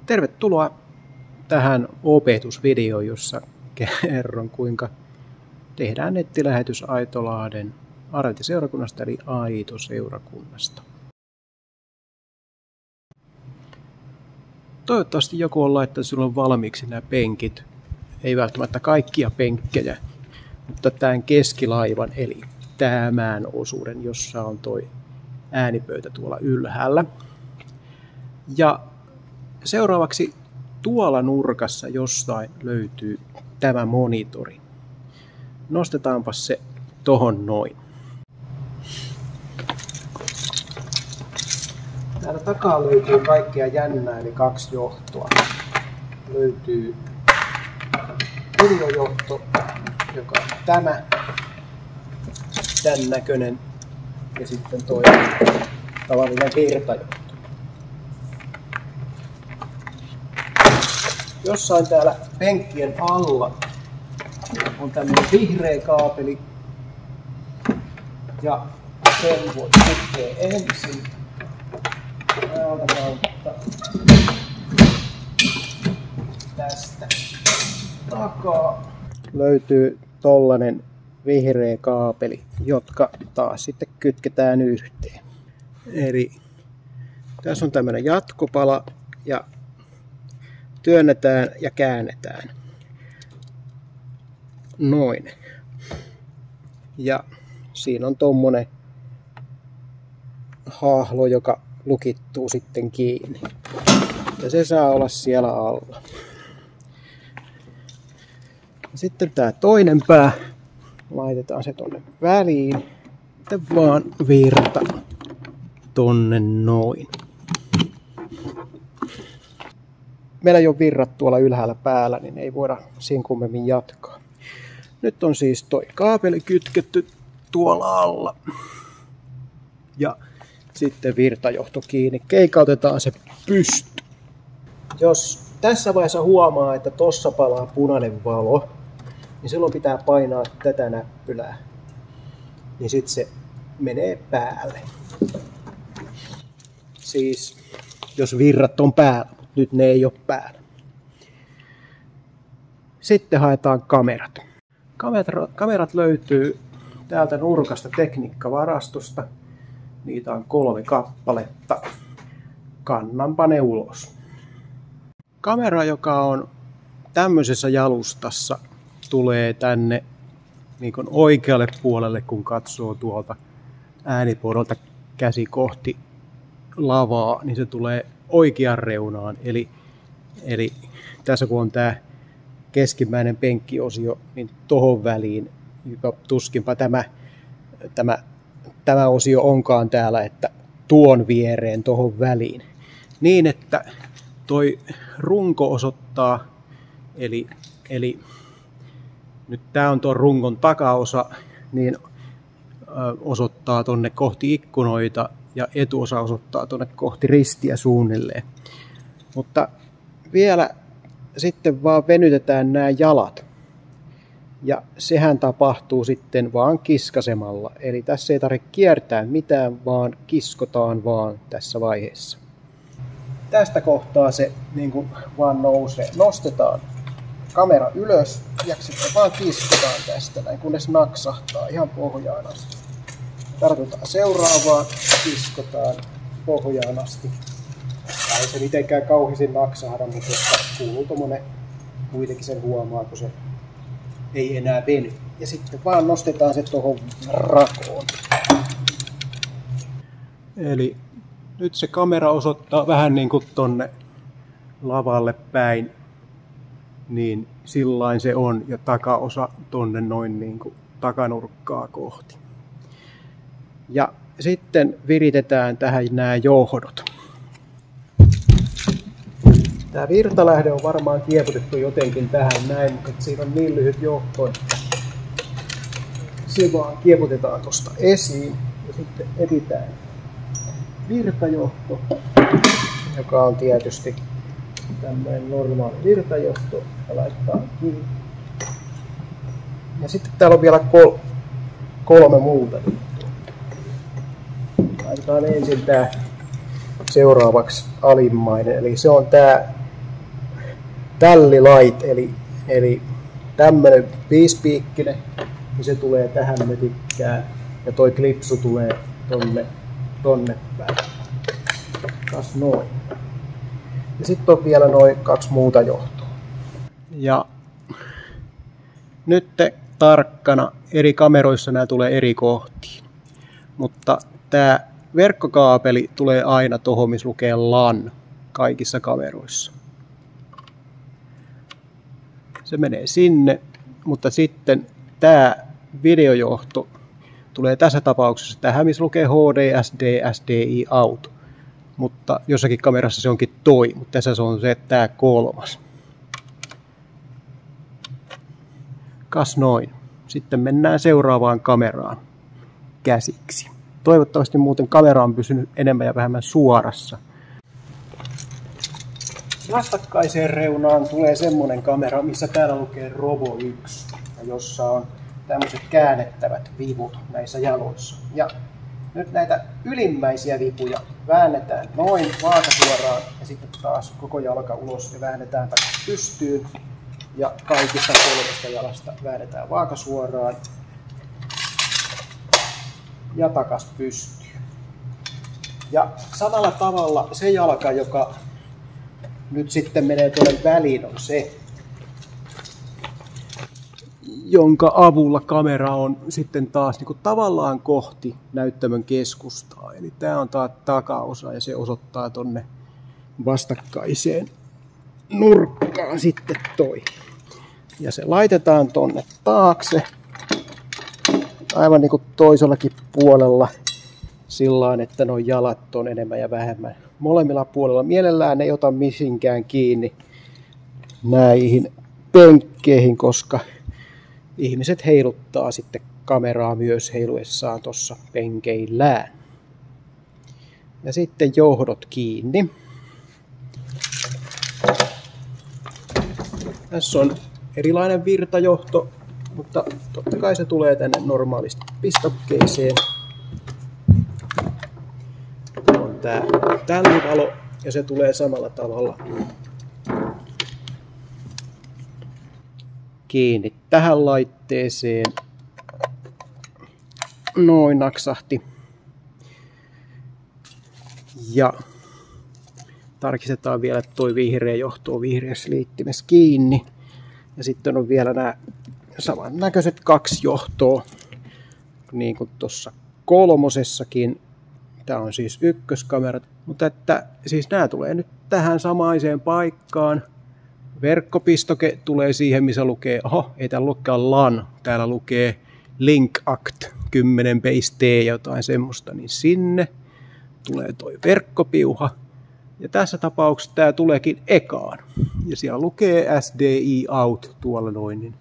Tervetuloa tähän opetusvideoon, jossa kerron kuinka tehdään nettilähetys Aitolahden Arviointiseurakunnasta eli Aito-seurakunnasta. Toivottavasti joku on laittanut silloin valmiiksi nämä penkit. Ei välttämättä kaikkia penkkejä, mutta tämän keskilaivan eli tämän osuuden, jossa on toi äänipöytä tuolla ylhäällä. Ja seuraavaksi tuolla nurkassa jostain löytyy tämä monitori. Nostetaanpa se tohon noin. Täällä takaa löytyy kaikkea jännää, eli 2 johtoa. Löytyy videojohto, joka on tämän näköinen, ja sitten tuo tavallinen virtajohto. Jossain täällä penkkien alla on tämmöinen vihreä kaapeli, ja sen voi tukea ensin täältä kautta tästä takaa. Löytyy tollanen vihreä kaapeli, jotka taas sitten kytketään yhteen. Eli tässä on tämmöinen jatkopala ja työnnetään ja käännetään. Noin. Ja siinä on tommonen hahlo, joka lukittuu sitten kiinni. Ja se saa olla siellä alla. Sitten tää toinen pää. Laitetaan se tonne väliin. Sitten vaan virta tonne noin. Meillä ei ole virrat tuolla ylhäällä päällä, niin ei voida siinä kummemmin jatkaa. Nyt on siis toi kaapeli kytketty tuolla alla. Ja sitten virtajohto kiinni. Keikautetaan se pysty. Jos tässä vaiheessa huomaa, että tossa palaa punainen valo, niin silloin pitää painaa tätä näppylää. Niin sitten se menee päälle. Siis jos virrat on päällä, mutta nyt ne ei ole päällä. Sitten haetaan kamerat. Kamerat löytyy täältä nurkasta tekniikkavarastosta. Niitä on 3 kappaletta. Kannanpa ne ulos. Kamera, joka on tämmöisessä jalustassa, tulee tänne niin kuin oikealle puolelle, kun katsoo tuolta äänipuolelta käsi kohti lavaa, niin se tulee oikean reunaan. Eli tässä kun on tämä keskimmäinen penkkiosio, niin tohon väliin, tuskinpa tämä osio onkaan täällä, että tuon viereen tohon väliin. Niin, että toi runko osoittaa, eli nyt tää on tuon rungon takaosa, niin osoittaa tonne kohti ikkunoita ja etuosa osoittaa tonne kohti ristiä suunnilleen. Mutta vielä sitten vaan venytetään nämä jalat. Ja sehän tapahtuu sitten vaan kiskasemalla. Eli tässä ei tarvitse kiertää mitään, vaan kiskotaan vaan tässä vaiheessa. Tästä kohtaa se niin kuin vaan nousee. Nostetaan kamera ylös ja sitten vaan kiskotaan tästä näin, kunnes naksahtaa ihan pohjaan asti. Tartutaan seuraavaan, kiskotaan pohjaan asti. Ei se mitenkään kauheasti naksahda, mutta jos kuuluu tommonen, kuitenkin sen huomaa, kun se ei enää veny. Ja sitten vaan nostetaan se tuohon rakoon. Eli nyt se kamera osoittaa vähän niin kuin tonne lavalle päin. Niin sillain se on ja takaosa tonne noin niin kuin takanurkkaa kohti. Ja sitten viritetään tähän nämä johdot. Tämä virtalähde on varmaan kieputettu jotenkin tähän näin, mutta siinä on niin lyhyt johto, että se vaan kieputetaan tuosta esiin ja sitten etsitään virtajohto, joka on tietysti tämmöinen normaali virtajohto ja laittaa kiinni. Ja sitten täällä on vielä 3 muuta juttua. Laitetaan ensin tää seuraavaksi alimmainen, eli se on tää tällilait, eli tämmönen 5-piikkinen, niin se tulee tähän mötikkään ja toi klipsu tulee tonne päin. Kas noin. Ja sitten on vielä noin 2 muuta johtoa. Ja nyt tarkkana eri kameroissa nämä tulee eri kohtiin. Mutta tämä verkkokaapeli tulee aina tuohon, missä lukee LAN kaikissa kameroissa. Se menee sinne, mutta sitten tämä videojohto tulee tässä tapauksessa tähän, missä lukee HD, SD, SDI out. Mutta jossakin kamerassa se onkin toi, mutta tässä se on tämä 3. Kas noin. Sitten mennään seuraavaan kameraan käsiksi. Toivottavasti muuten kamera on pysynyt enemmän ja vähemmän suorassa. Vastakkaiseen reunaan tulee semmonen kamera, missä täällä lukee Robo 1, jossa on tämmöiset käännettävät vivut näissä jaloissa. Ja nyt näitä ylimmäisiä vipuja väännetään noin vaakasuoraan ja sitten taas koko jalka ulos ja väännetään takaisin pystyyn. Ja kaikista 3 jalasta väännetään vaakasuoraan ja takas pystyyn. Ja samalla tavalla se jalka, joka nyt sitten menee tuonne väliin, on se, jonka avulla kamera on sitten taas niin kuin tavallaan kohti näyttämön keskustaa. Eli tämä on taas takaosa ja se osoittaa tonne vastakkaiseen nurkkaan sitten toi. Ja se laitetaan tonne taakse, aivan niin kuin toisellakin puolella, sillain, että nuo jalat on enemmän ja vähemmän molemmilla puolella. Mielellään ei ota misinkään kiinni näihin penkkeihin, koska ihmiset heiluttaa sitten kameraa myös heiluessaan tuossa penkeillään. Ja sitten johdot kiinni. Tässä on erilainen virtajohto, mutta totta kai se tulee tänne normaalisti pistokkeeseen. On tää tällivalo ja se tulee samalla tavalla kiinni tähän laitteeseen. Noin naksahti. Ja tarkistetaan vielä, että tuo vihreä johto on vihreässä liittimessä kiinni. Ja sitten on vielä nämä samannäköiset 2 johtoa, niin kuin tuossa 3:ssakin. Tämä on siis ykköskamera, mutta että siis nämä tulee nyt tähän samaiseen paikkaan. Verkkopistoke tulee siihen, missä lukee, ei täällä lukekaan LAN, täällä lukee Link Act 10 base T jotain semmoista, niin sinne tulee toi verkkopiuha. Ja tässä tapauksessa tämä tuleekin ekaan. Ja siellä lukee SDI out tuolla noin, niin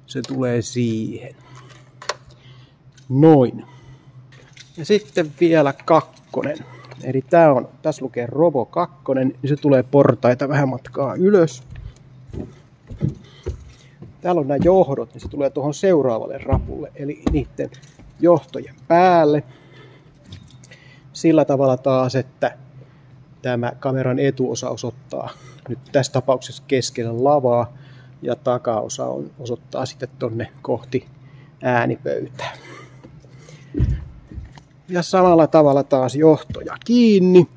se tulee siihen. Noin. Ja sitten vielä 2. Eli tässä lukee Robo 2, niin se tulee portaita vähän matkaa ylös. Täällä on nämä johdot, niin se tulee tuohon seuraavalle rapulle, eli niiden johtojen päälle. Sillä tavalla taas, että tämä kameran etuosa osoittaa nyt tässä tapauksessa keskellä lavaa ja takaosa osoittaa sitten tonne kohti äänipöytää. Ja samalla tavalla taas johtoja kiinni.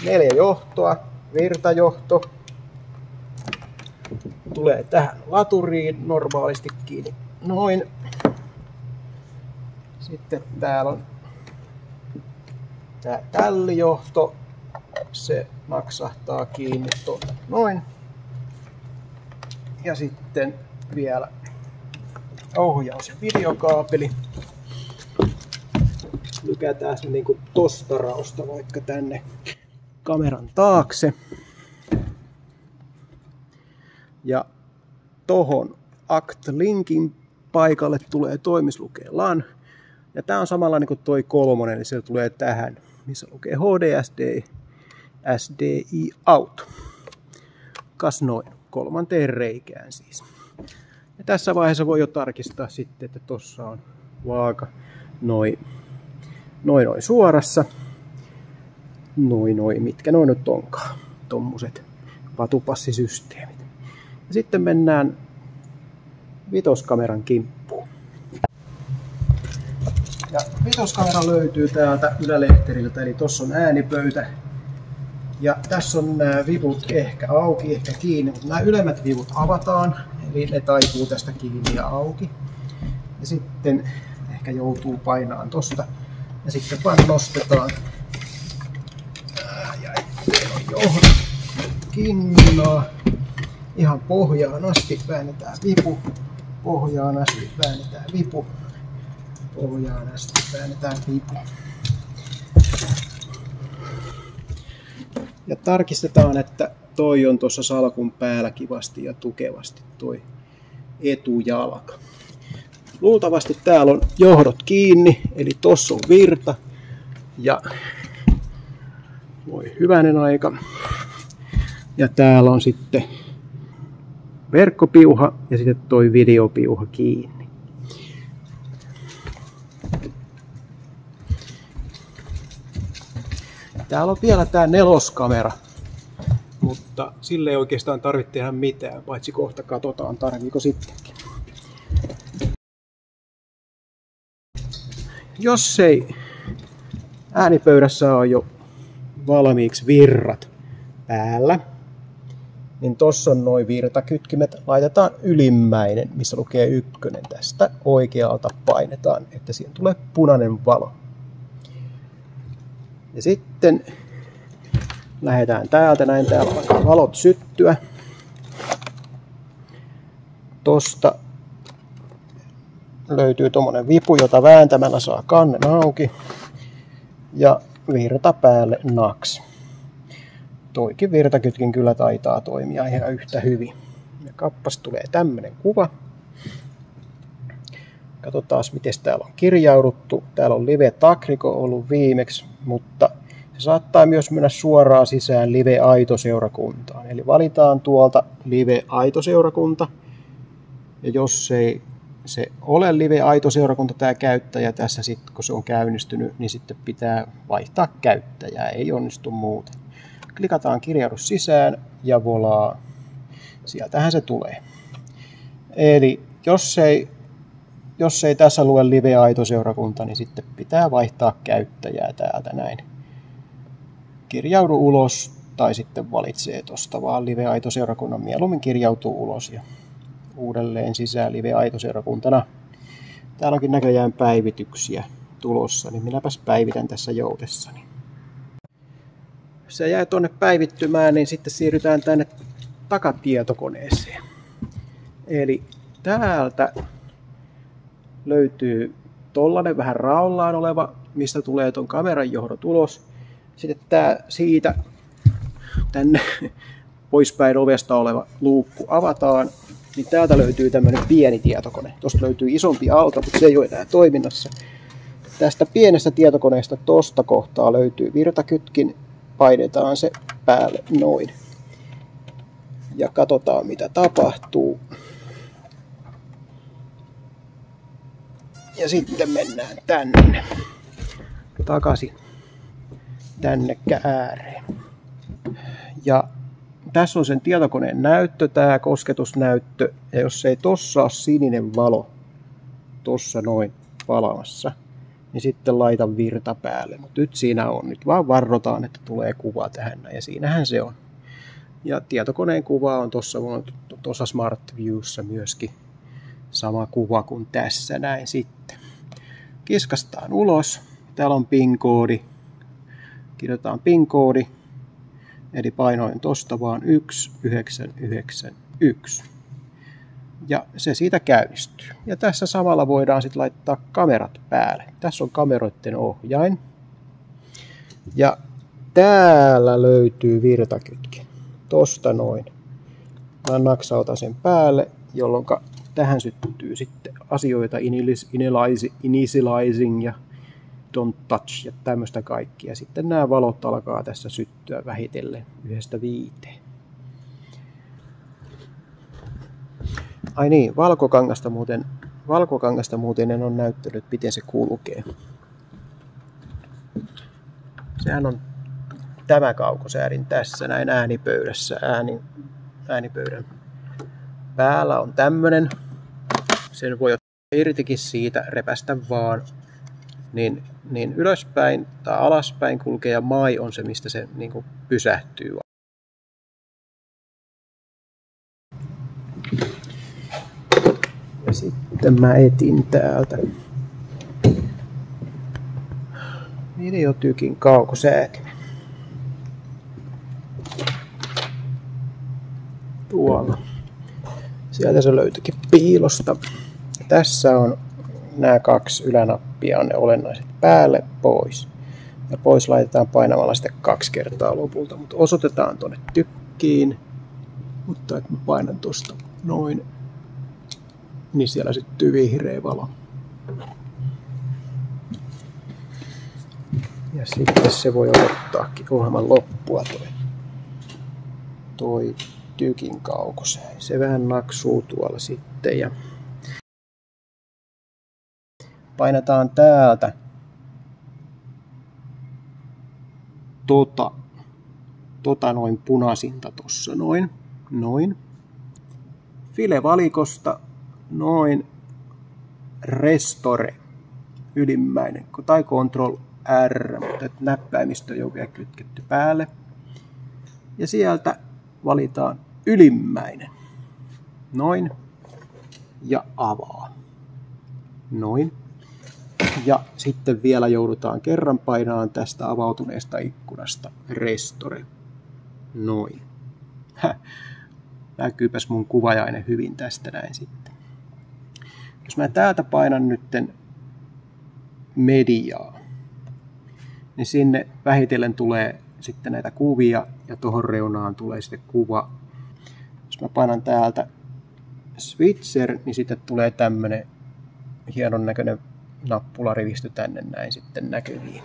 Neljä johtoa, virtajohto tulee tähän laturiin normaalisti kiinni. Noin. Sitten täällä on tää tällijohto. Se naksahtaa kiinni tuonne noin. Ja sitten vielä ohjaus- ja videokaapeli. Lykätään se niinku tosta raosta vaikka tänne kameran taakse. Ja tohon Act-linkin paikalle tulee toimislukee LAN. Ja tää on samalla niin kuin toi 3, eli se tulee tähän, missä lukee HDSD, SDI out. Kas noin, 3. reikään siis. Ja tässä vaiheessa voi jo tarkistaa sitten, että tossa on vaaka noin suorassa. noin, mitkä noin nyt onkaan. Tommoset vatupassisysteemit. Ja sitten mennään vitoskameran kimppuun. Ja vitoskamera löytyy täältä ylälehteriltä, eli tossa on äänipöytä. Ja tässä on nämä vivut ehkä auki, ehkä kiinni, mutta nämä ylemmät vivut avataan, eli ne taipuu tästä kiinni ja auki. Ja sitten ehkä joutuu painaan tosta. Ja sitten vaan nostetaan. Ja ettei ole johdon kinnaa. Ihan pohjaan asti väännetään vipu. Pohjaan asti väännetään vipu. Pohjaan asti väännetään vipu. Ja tarkistetaan, että toi on tuossa salkun päällä kivasti ja tukevasti toi etujalka. Luultavasti täällä on johdot kiinni, eli tossa on virta. Ja voi hyvänen aika. Ja täällä on sitten verkkopiuha ja sitten toi videopiuha kiinni. Täällä on vielä tää neloskamera, mutta sille ei oikeastaan tarvitse tehdä mitään, paitsi kohta katsotaan tarviiko sittenkin. Jos ei äänipöydässä ole jo valmiiksi virrat päällä, niin tossa on noin virtakytkimet. Laitetaan ylimmäinen, missä lukee 1 tästä oikealta painetaan, että siihen tulee punainen valo. Ja sitten lähdetään täältä, näin täällä alkaa valot syttyä. Tosta löytyy tommonen vipu, jota vääntämällä saa kannen auki. Ja virta päälle naks. Toikin virtakytkin kyllä taitaa toimia ihan yhtä hyvin. Ja kappas tulee tämmönen kuva. Katsotaan miten täällä on kirjauduttu. Täällä on Live Tacnico ollut viimeksi, mutta se saattaa myös mennä suoraan sisään Live Aito-seurakuntaan. Eli valitaan tuolta Live Aito-seurakunta. Ja jos ei se ole Live Aito-seurakunta tämä käyttäjä tässä sitten, kun se on käynnistynyt, niin sitten pitää vaihtaa käyttäjää. Ei onnistu muuten. Klikataan kirjaudu sisään ja volaa. Sieltähän se tulee. Eli jos ei tässä lue Live Aito-seurakunta, niin sitten pitää vaihtaa käyttäjää täältä näin. Kirjaudu ulos tai sitten valitsee tuosta vaan Live Aito-seurakunnan, mieluummin kirjautuu ulos ja uudelleen sisään Live Aito-seurakuntana. Täällä onkin näköjään päivityksiä tulossa, niin minäpäs päivitän tässä joutessani. Se jäi tuonne päivittymään, niin sitten siirrytään tänne takatietokoneeseen. Eli täältä löytyy tollanen vähän raollaan oleva, mistä tulee ton kameran johdot ulos. Sitten tää siitä tänne poispäin ovesta oleva luukku avataan, niin täältä löytyy tämmönen pieni tietokone. Tosta löytyy isompi alta, mutta se ei ole enää toiminnassa. Tästä pienestä tietokoneesta tosta kohtaa löytyy virtakytkin. Painetaan se päälle noin. Ja katsotaan mitä tapahtuu. Ja sitten mennään tänne. Takaisin tänne ääreen. Ja tässä on sen tietokoneen näyttö, tämä kosketusnäyttö. Ja jos ei tossa ole sininen valo, tossa noin palamassa, niin sitten laitan virta päälle. Mutta nyt siinä on. Nyt vaan varrotaan, että tulee kuva tähän. Ja siinähän se on. Ja tietokoneen kuva on tuossa Smart Viewssä myöskin sama kuva kuin tässä näin sitten. Kiskastaan ulos. Täällä on PIN-koodi. Kirjoitetaan PIN-koodi. Eli painoin tosta vaan 1991. Ja se siitä käynnistyy. Ja tässä samalla voidaan sitten laittaa kamerat päälle. Tässä on kameroiden ohjain. Ja täällä löytyy virtakytkin. Tosta noin. Mä naksautan sen päälle, jolloin tähän syttyy sitten asioita initializing ja don't touch ja tämmöistä kaikkia. Sitten nämä valot alkaa tässä syttyä vähitellen 1-5. Ai niin, valkokangasta muuten en ole näyttänyt, miten se kulkee. Sehän on tämä kaukosäädin tässä näin äänipöydässä. Äänipöydän päällä on tämmönen. Sen voi ottaa irtikin siitä, repästä vaan. Niin ylöspäin tai alaspäin kulkee ja mai on se, mistä se niin kuin pysähtyy. Ja sitten mä etin täältä Videotykin kaukosäätimen. Tuolla. Sieltä se löytyikin piilosta. Tässä on nämä 2 ylänappia, on ne olennaiset päälle, pois. Ja pois laitetaan painamalla sitten 2 kertaa lopulta, mutta osoitetaan tuonne tykkiin. Mutta että mä painan tuosta noin, niin siellä syttyy vihreä valo. Ja sitten se voi odottaakin ohjelman loppua toi tykin kaukosääin. Se vähän naksuu tuolla sitten ja painataan täältä noin punaisinta tossa noin. Filevalikosta noin Restore ylimmäinen tai Ctrl R, mutta näppäimistö ei ole vielä kytketty päälle. Ja sieltä valitaan ylimmäinen. Noin. Ja avaa. Noin. Ja sitten vielä joudutaan kerran painamaan tästä avautuneesta ikkunasta Restore. Noin. Näkyypäs mun kuvajainen hyvin tästä näin sitten. Jos mä täältä painan nytten mediaa, niin sinne vähitellen tulee sitten näitä kuvia ja tuohon reunaan tulee sitten kuva. Jos mä painan täältä Switcher, niin sitten tulee tämmönen hienon näköinen nappularivistö tänne näin sitten näkyviin.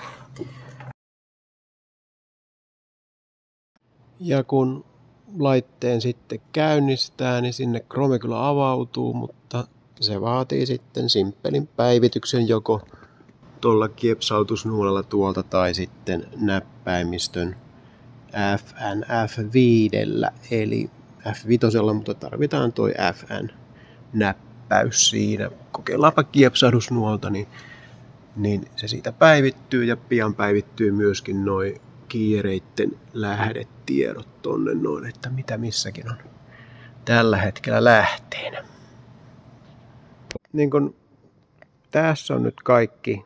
Ja kun laitteen sitten käynnistää, niin sinne Chrome kyllä avautuu, mutta se vaatii sitten simppelin päivityksen joko tuolla kiepsautusnuolella tuolta tai sitten näppäimistön FN F5 eli F5, mutta tarvitaan toi FN-näppäys siinä. Kokeillaanpa kiepsahdusnuolta, niin se siitä päivittyy ja pian päivittyy myöskin noi kiireitten lähdetiedot tonne noin, että mitä missäkin on tällä hetkellä lähteenä. Niin kun tässä on nyt kaikki,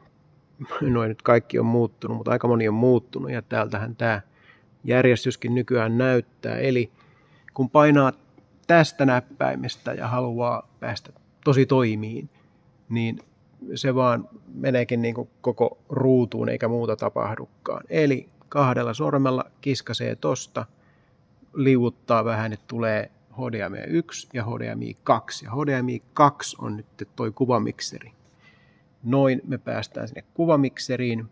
nyt kaikki on muuttunut, mutta aika moni on muuttunut ja täältähän tämä järjestyskin nykyään näyttää. Eli kun painaa tästä näppäimestä ja haluaa päästä tosi toimiin, niin se vaan meneekin niin kuin koko ruutuun eikä muuta tapahdukaan. Eli 2 sormella kiskasee tosta, liuuttaa vähän, että tulee HDMI 1 ja HDMI 2. Ja HDMI 2 on nyt toi kuvamikseri. Noin me päästään sinne kuvamikseriin.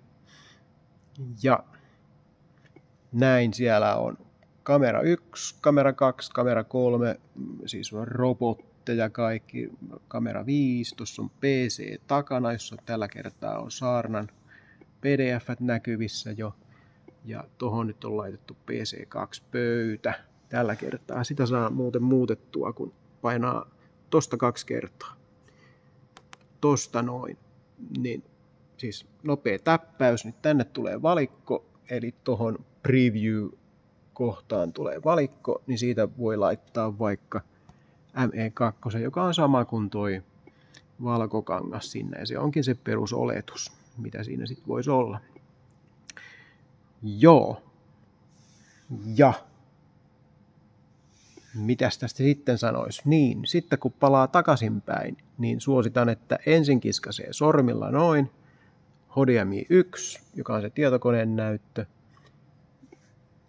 Ja näin siellä on kamera 1, kamera 2, kamera 3, siis on robotteja kaikki, kamera 5, tuossa on PC takana, jossa tällä kertaa on saarnan PDF näkyvissä jo. Ja tuohon nyt on laitettu PC2-pöytä tällä kertaa. Sitä saa muuten muutettua, kun painaa tosta 2 kertaa. Tosta noin. Niin, siis nopea täppäys. Nyt tänne tulee valikko, eli tuohon preview-kohtaan tulee valikko, niin siitä voi laittaa vaikka ME2, joka on sama kuin toi valkokangas sinne. Ja se onkin se perusoletus, mitä siinä sitten voisi olla. Joo. Ja mitäs tästä sitten sanoisi? Niin, sitten kun palaa takaisinpäin, niin suositan, että ensin kiskasee sormilla noin, HDMI 1, joka on se tietokoneen näyttö.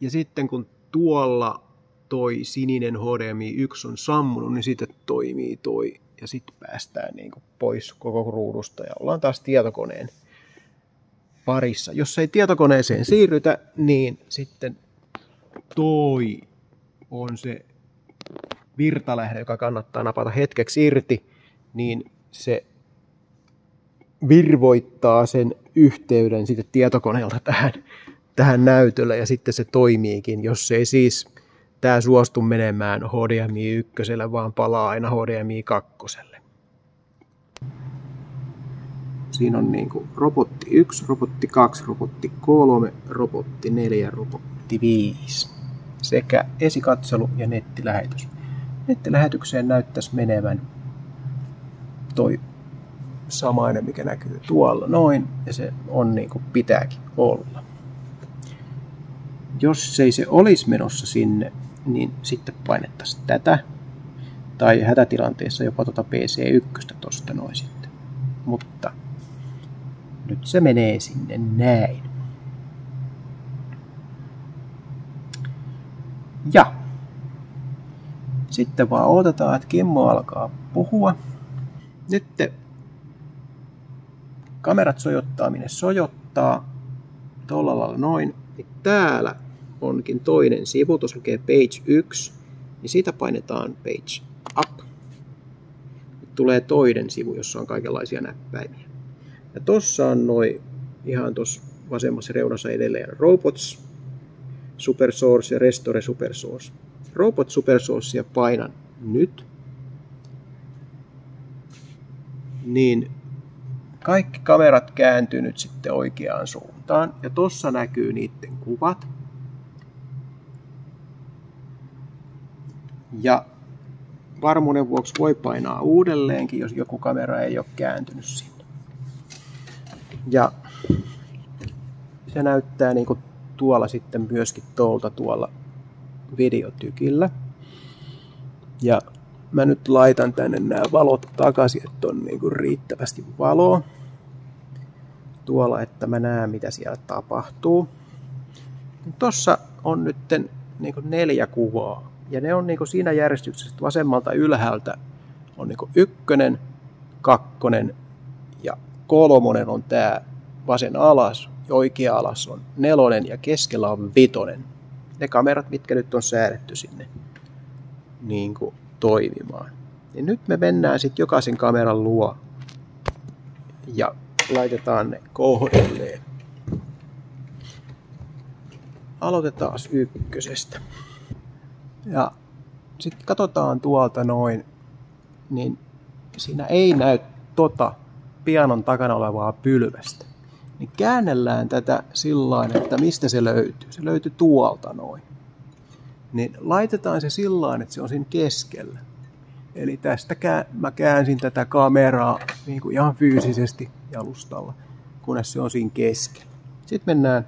Ja sitten kun tuolla toi sininen HDMI 1 on sammunut, niin sitten toimii toi. Ja sitten päästään niin kuin pois koko ruudusta ja ollaan taas tietokoneen parissa. Jos ei tietokoneeseen siirrytä, niin sitten toi on se virtalähde, joka kannattaa napata hetkeksi irti, niin se virvoittaa sen yhteyden sitten tietokoneelta tähän näytölle ja sitten se toimiikin, jos ei siis tämä suostu menemään HDMI 1, vaan palaa aina HDMI 2. Siinä on niin kuin robotti 1, robotti 2, robotti 3, robotti 4, robotti 5 sekä esikatselu ja nettilähetys. Nettilähetykseen näyttäisi menevän toi samainen, mikä näkyy tuolla noin, ja se on niin kuin pitääkin olla. Jos ei se olisi menossa sinne, niin sitten painettaisiin tätä, tai hätätilanteessa jopa tuota PC1 tosta noin sitten. Mutta nyt se menee sinne näin. Ja sitten vaan odotetaan, että Kimmo alkaa puhua. Nyt kamerat sojottaa, minne sojottaa. Tuolla lailla noin. Niin täällä onkin toinen sivu, tuossa lukee page 1. Niin siitä painetaan page up. Nyt tulee toinen sivu, jossa on kaikenlaisia näppäimiä. Ja tossa on noin ihan tuossa vasemmassa reunassa edelleen Robots, Super Source ja Restore Super Source. Robot Super Sourcea painan nyt. Niin kaikki kamerat kääntyy nyt sitten oikeaan suuntaan. Ja tossa näkyy niiden kuvat. Ja varmuuden vuoksi voi painaa uudelleenkin, jos joku kamera ei ole kääntynyt sinne. Ja se näyttää niin kuin tuolla sitten myöskin tuolla videotykillä. Ja mä nyt laitan tänne nämä valot takaisin, että on niin kuin riittävästi valoa tuolla, että mä näen mitä siellä tapahtuu. Tossa on nyt niin kuin 4 kuvaa. Ja ne on niin kuin siinä järjestyksessä, että vasemmalta ylhäältä on niin kuin 1, 2 ja 3 on tää vasen alas. Ja oikea alas on 4 ja keskellä on 5. Ne kamerat, mitkä nyt on säädetty sinne niin kuin toimimaan. Ja nyt me mennään sitten jokaisen kameran luo ja laitetaan ne kohdilleen. Aloitetaan 1. Ja sitten katsotaan tuolta noin, niin siinä ei näy pianon takana olevaa pylvästä. Niin käännellään tätä sillain, että mistä se löytyy. Se löytyy tuolta noin. Niin laitetaan se sillain, että se on siinä keskellä. Eli tästä mä käänsin tätä kameraa niin kuin ihan fyysisesti jalustalla, kunnes se on siinä keskellä. Sitten mennään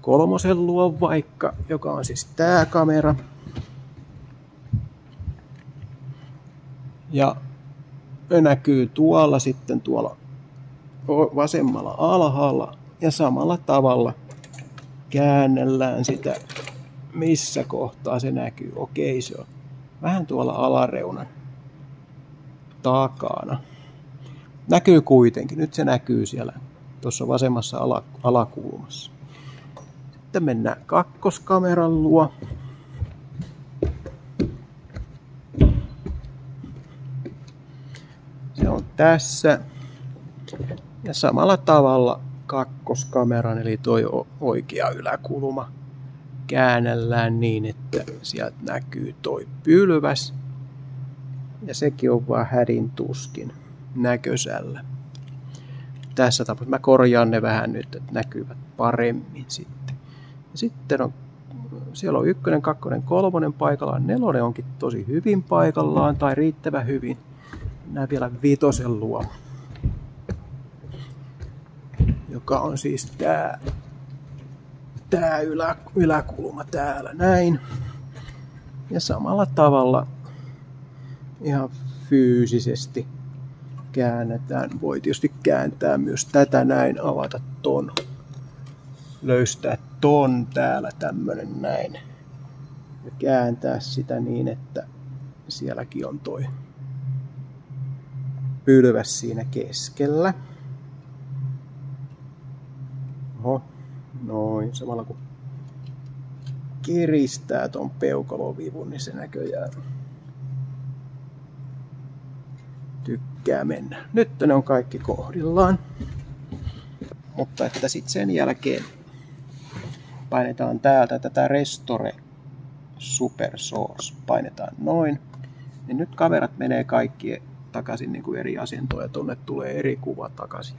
3 luo vaikka, joka on siis tää kamera. Ja ne näkyy tuolla sitten tuolla vasemmalla alhaalla ja samalla tavalla käännellään sitä, missä kohtaa se näkyy. Okei, se on vähän tuolla alareunan takana. Näkyy kuitenkin. Nyt se näkyy siellä tuossa vasemmassa alakulmassa. Sitten mennään 2. kameran luo. Se on tässä. Ja samalla tavalla 2. kameran, eli tuo oikea yläkulma, käännellään niin, että sieltä näkyy toi pylväs. Ja sekin on vaan hädin tuskin näköisellä. Tässä tapauksessa mä korjaan ne vähän nyt, että näkyvät paremmin sitten. Ja sitten on, siellä on 1, 2, 3 paikallaan, 4 onkin tosi hyvin paikallaan tai riittävän hyvin. Mennään vielä 5. luo, joka on siis tää yläkulma täällä näin. Ja samalla tavalla ihan fyysisesti käännetään. Voi tietysti kääntää myös tätä näin, avata ton, löystää ton täällä tämmönen näin. Ja kääntää sitä niin, että sielläkin on toi pylväs siinä keskellä. Oho, noin. Samalla kun kiristää ton peukalovivun, niin se näköjään tykkää mennä. Nyt ne on kaikki kohdillaan. Mutta että sitten sen jälkeen painetaan täältä tätä Restore Super Source, painetaan noin, niin nyt kamerat menee kaikki takaisin niin kuin eri asentoon ja tuonne tulee eri kuva takaisin.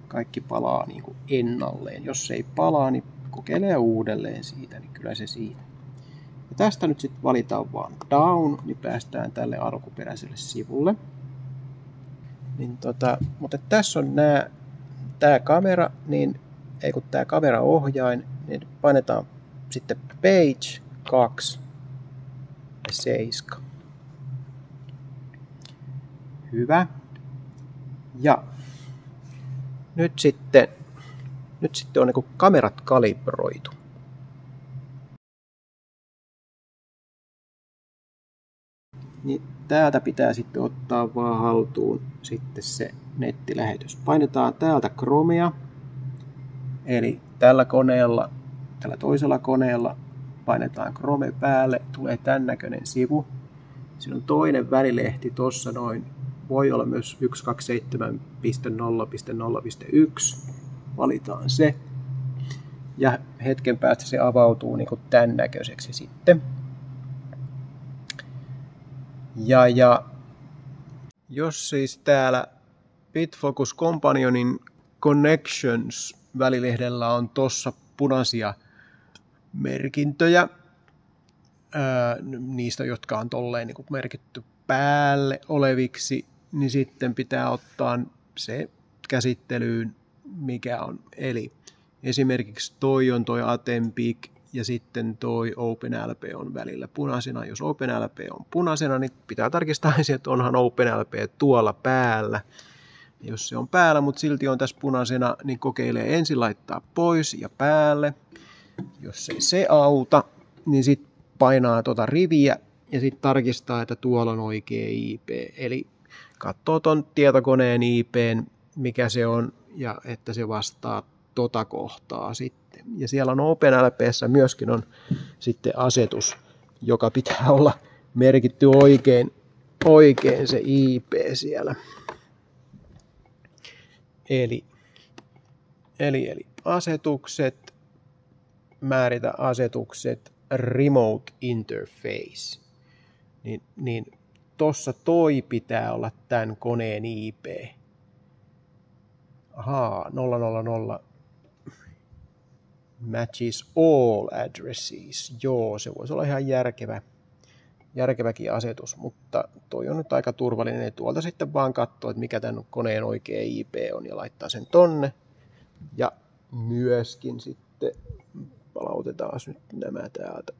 Kaikki palaa niin kuin ennalleen. Jos ei palaa, niin kokeilee uudelleen siitä, niin kyllä se siitä. Ja tästä nyt sitten valitaan vaan down, niin päästään tälle alkuperäiselle sivulle. Niin mutta tässä on tämä kamera, niin ei kun tämä kameraohjain, niin painetaan sitten page 2 ja 7. Hyvä. Ja nyt sitten on niin kuin kamerat kalibroitu. Niin täältä pitää sitten ottaa vaan haltuun sitten se nettilähetys. Painetaan täältä Chromea. Eli tällä toisella koneella painetaan Chrome päälle, tulee tämän näköinen sivu. Siinä on toinen välilehti tuossa noin. Voi olla myös 127.0.0.1. Valitaan se. Ja hetken päästä se avautuu niin kuin tämän näköiseksi sitten. Ja jos siis täällä BitFocus Companionin Connections välilehdellä on tuossa punaisia merkintöjä, niistä, jotka on tolleen niin kuin merkitty päälle oleviksi, niin sitten pitää ottaa se käsittelyyn, mikä on. Eli esimerkiksi toi on toi Atempic ja sitten toi OpenLP on välillä punaisena. Jos OpenLP on punaisena, niin pitää tarkistaa ensin, että onhan OpenLP tuolla päällä. Jos se on päällä, mutta silti on tässä punaisena, niin kokeilee ensin laittaa pois ja päälle. Jos ei se auta, niin sitten painaa tuota riviä ja sitten tarkistaa, että tuolla on oikea IP. Eli katsoo ton tietokoneen IPn, mikä se on, ja että se vastaa tota kohtaa sitten. Ja siellä on OpenLP:ssä myöskin on sitten asetus, joka pitää olla merkitty oikein se IP siellä. Eli asetukset, määritä asetukset, remote interface. Niin tossa toi pitää olla tämän koneen IP. Ahaa, 000 matches all addresses. Joo, se voisi olla ihan järkeväkin asetus, mutta toi on nyt aika turvallinen. Ja tuolta sitten vaan katsoo, että mikä tämän koneen oikea IP on ja laittaa sen tonne. Ja myöskin sitten palautetaan nyt nämä täältä,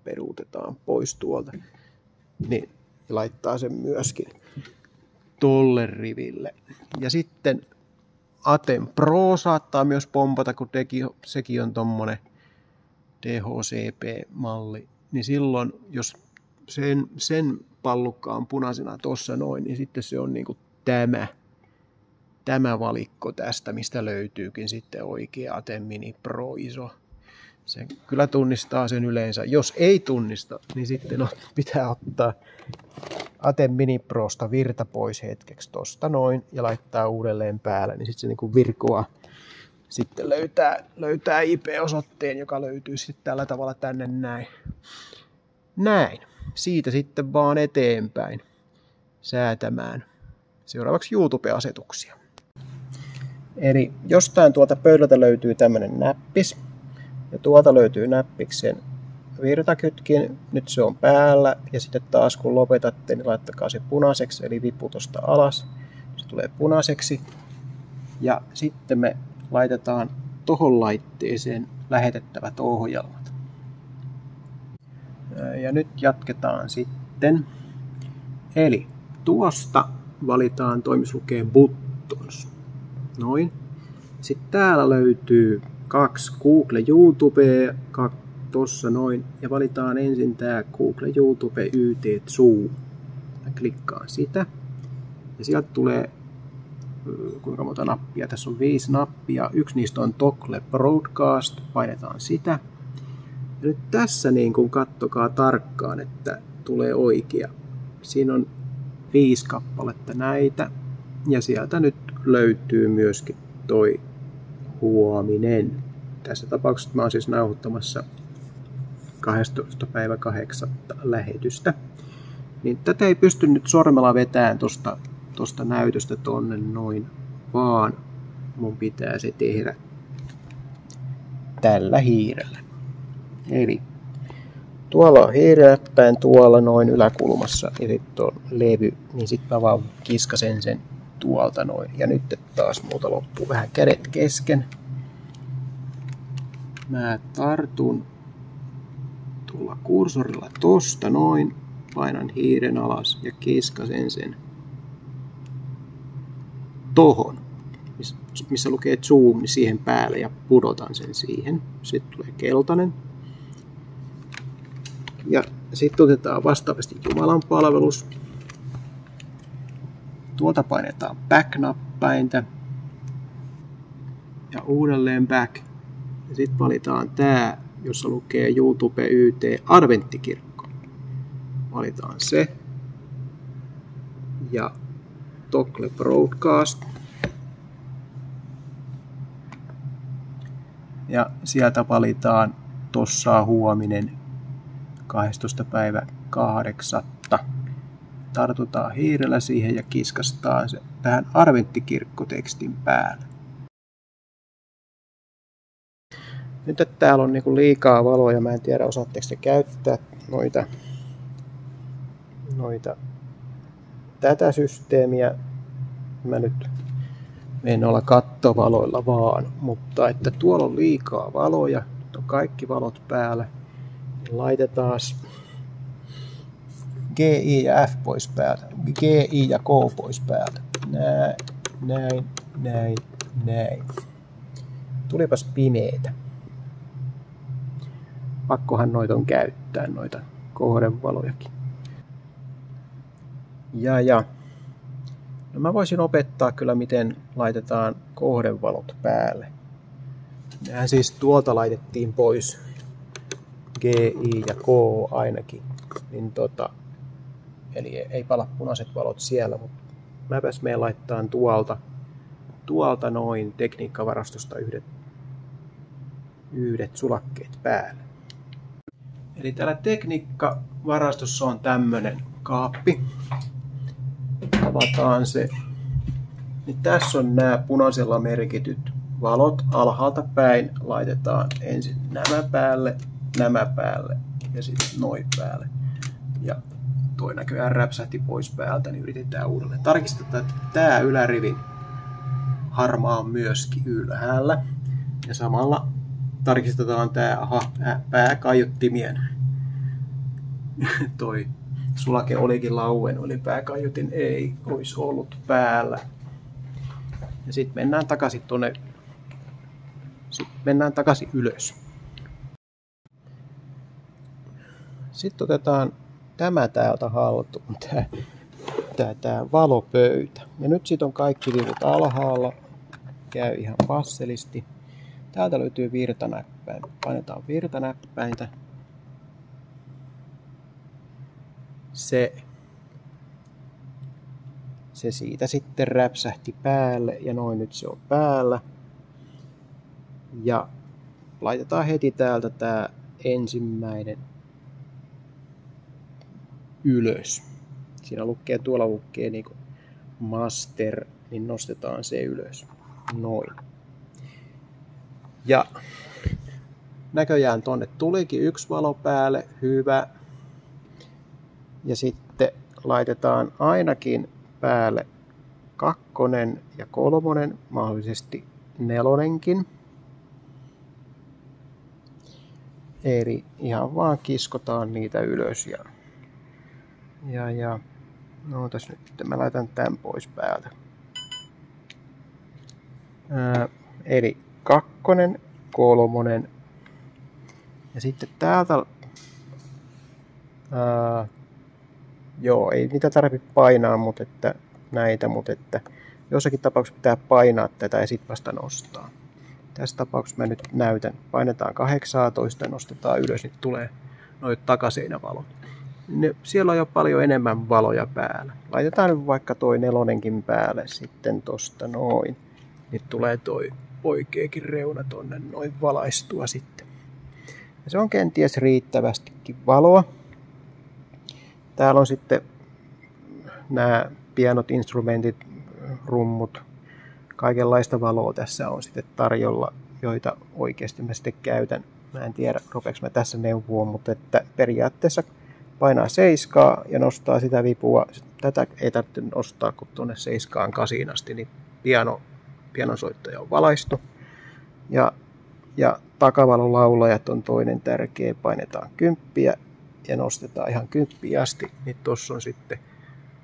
peruutetaan pois tuolta. Niin, ja laittaa sen myöskin tolle riville. Ja sitten Atem Pro saattaa myös pompata, kun sekin on tommonen DHCP-malli. Niin silloin, jos sen pallukka on punaisena tossa noin, niin sitten se on niinku tämä valikko tästä, mistä löytyykin sitten oikea Atem Mini Pro iso. Se kyllä tunnistaa sen yleensä. Jos ei tunnista, niin sitten pitää ottaa Atem Mini Prosta virta pois hetkeksi tosta noin ja laittaa uudelleen päälle, niin sitten se niinku virkoa sitten löytää IP-osoitteen, joka löytyy sitten tällä tavalla tänne näin. Näin. Siitä sitten vaan eteenpäin säätämään seuraavaksi YouTube-asetuksia. Eli jostain tuolta pöydältä löytyy tämmönen näppis. Ja tuolta löytyy näppiksen virtakytkin. Nyt se on päällä. Ja sitten taas kun lopetatte, niin laittakaa se punaiseksi. Eli vipu tuosta alas. Se tulee punaiseksi. Ja sitten me laitetaan tohon laitteeseen lähetettävät ohjelmat. Ja nyt jatketaan sitten. Eli tuosta valitaan toimituslukeen buttons. Noin. Sitten täällä löytyy 2 Google YouTubea, tossa noin, ja valitaan ensin tää Google YouTube YT2. Mä klikkaan sitä, ja sieltä tulee, kuinka monta nappia, tässä on 5 nappia, yksi niistä on Toggle Broadcast, painetaan sitä. Ja nyt tässä niin kun kattokaa tarkkaan, että tulee oikea. Siinä on 5 kappaletta näitä, ja sieltä nyt löytyy myöskin toi huominen. Tässä tapauksessa mä oon siis nauhoittamassa 12.8. lähetystä. Niin tätä ei pysty nyt sormella vetämään tosta näytöstä tonne noin, vaan mun pitää se tehdä tällä hiirellä. Eli tuolla on hiirenäppäin tuolla noin yläkulmassa ja sitten on levy, niin sitten mä vaan kiskasen sen tuolta noin. Ja nyt taas muuta loppuu vähän kädet kesken. Mä tartun tuolla kursorilla tosta noin, painan hiiren alas ja kiskasen sen tohon, missä lukee zoom, niin siihen päälle ja pudotan sen siihen. Sitten tulee keltainen. Ja sitten otetaan vastaavasti Jumalan palvelus. Tuolta painetaan back-näppäintä. Ja uudelleen back. Ja sitten valitaan tää, jossa lukee YouTube YT Adventtikirkko. Valitaan se. Ja Toggle Broadcast. Ja sieltä valitaan tossa huominen 12.8. Tartutaan hiirellä siihen ja kiskastaan se tähän adventtikirkkotekstin päälle. Nyt että täällä on niinku liikaa valoja, mä en tiedä osaatteko te käyttää tätä systeemiä. Mä nyt en olla kattovaloilla vaan, mutta että tuolla on liikaa valoja, nyt on kaikki valot päällä. Laitetaan GI ja F pois päältä, GI ja K pois päältä. Näin. Tulipas pimeetä. Pakkohan noita on käyttää, noita kohdevalojakin. Ja. No mä voisin opettaa kyllä, miten laitetaan kohdevalot päälle. Nehän siis tuolta laitettiin pois. GI ja K ainakin. Niin eli ei pala punaiset valot siellä, mutta mäpäs menen laittaa tuolta noin tekniikkavarastosta yhdet sulakkeet päälle. Eli täällä tekniikkavarastossa on tämmönen kaappi. Avataan se. Niin tässä on nämä punaisella merkityt valot alhaalta päin. Laitetaan ensin nämä päälle ja sitten noin päälle. Ja toi näköjään räpsähti pois päältä, niin yritetään uudelleen. Tarkistetaan, että tämä ylärivin harmaa on myöskin ylhäällä. Ja samalla tarkistetaan tämä pääkaiuttimien. Toi sulake olikin lauennut, eli pääkaiutin ei olisi ollut päällä. Ja sitten mennään takaisin tuonne. Mennään takaisin ylös. Sitten otetaan tämä täältä haltuun, tämä valopöytä. Ja nyt siitä on kaikki vivut alhaalla. Käy ihan passelisti. Täältä löytyy virtanäppäin. Painetaan virtanäppäintä. Se siitä sitten räpsähti päälle ja noin nyt se on päällä. Ja laitetaan heti täältä tämä ensimmäinen ylös. Siinä tuolla lukee niin kuin master, niin nostetaan se ylös. Noin. Ja näköjään tonne tulikin yksi valo päälle, hyvä. Ja sitten laitetaan ainakin päälle 2 ja 3, mahdollisesti 4. Eli ihan vaan kiskotaan niitä ylös ja no tässä nyt mä laitan tämän pois päältä. Eli 2, 3 ja sitten täältä joo, ei niitä tarvitse painaa, mutta että jossakin tapauksessa pitää painaa tätä ja sitten vasta nostaa. Tässä tapauksessa mä nyt näytän. Painetaan 18 ja nostetaan ylös, niin tulee noita takaseinävalot. Siellä on jo paljon enemmän valoja päällä. Laitetaan nyt vaikka toi 4 päälle sitten tosta noin. Nyt tulee toi oikeakin reuna tonne noin valaistua sitten. Ja se on kenties riittävästikin valoa. Täällä on sitten nämä pienot instrumentit, rummut, kaikenlaista valoa tässä on sitten tarjolla, joita oikeasti mä sitten käytän. Mä en tiedä, rupeeko mä tässä neuvoa, mutta että periaatteessa painaa 7 ja nostaa sitä vipua. Tätä ei tarvitse nostaa, kun tuonne 7-8 asti, niin pianonsoittaja on valaistu. Ja takavalon laulajat on toinen tärkeä. Painetaan 10 ja nostetaan ihan 10 asti, niin tuossa on sitten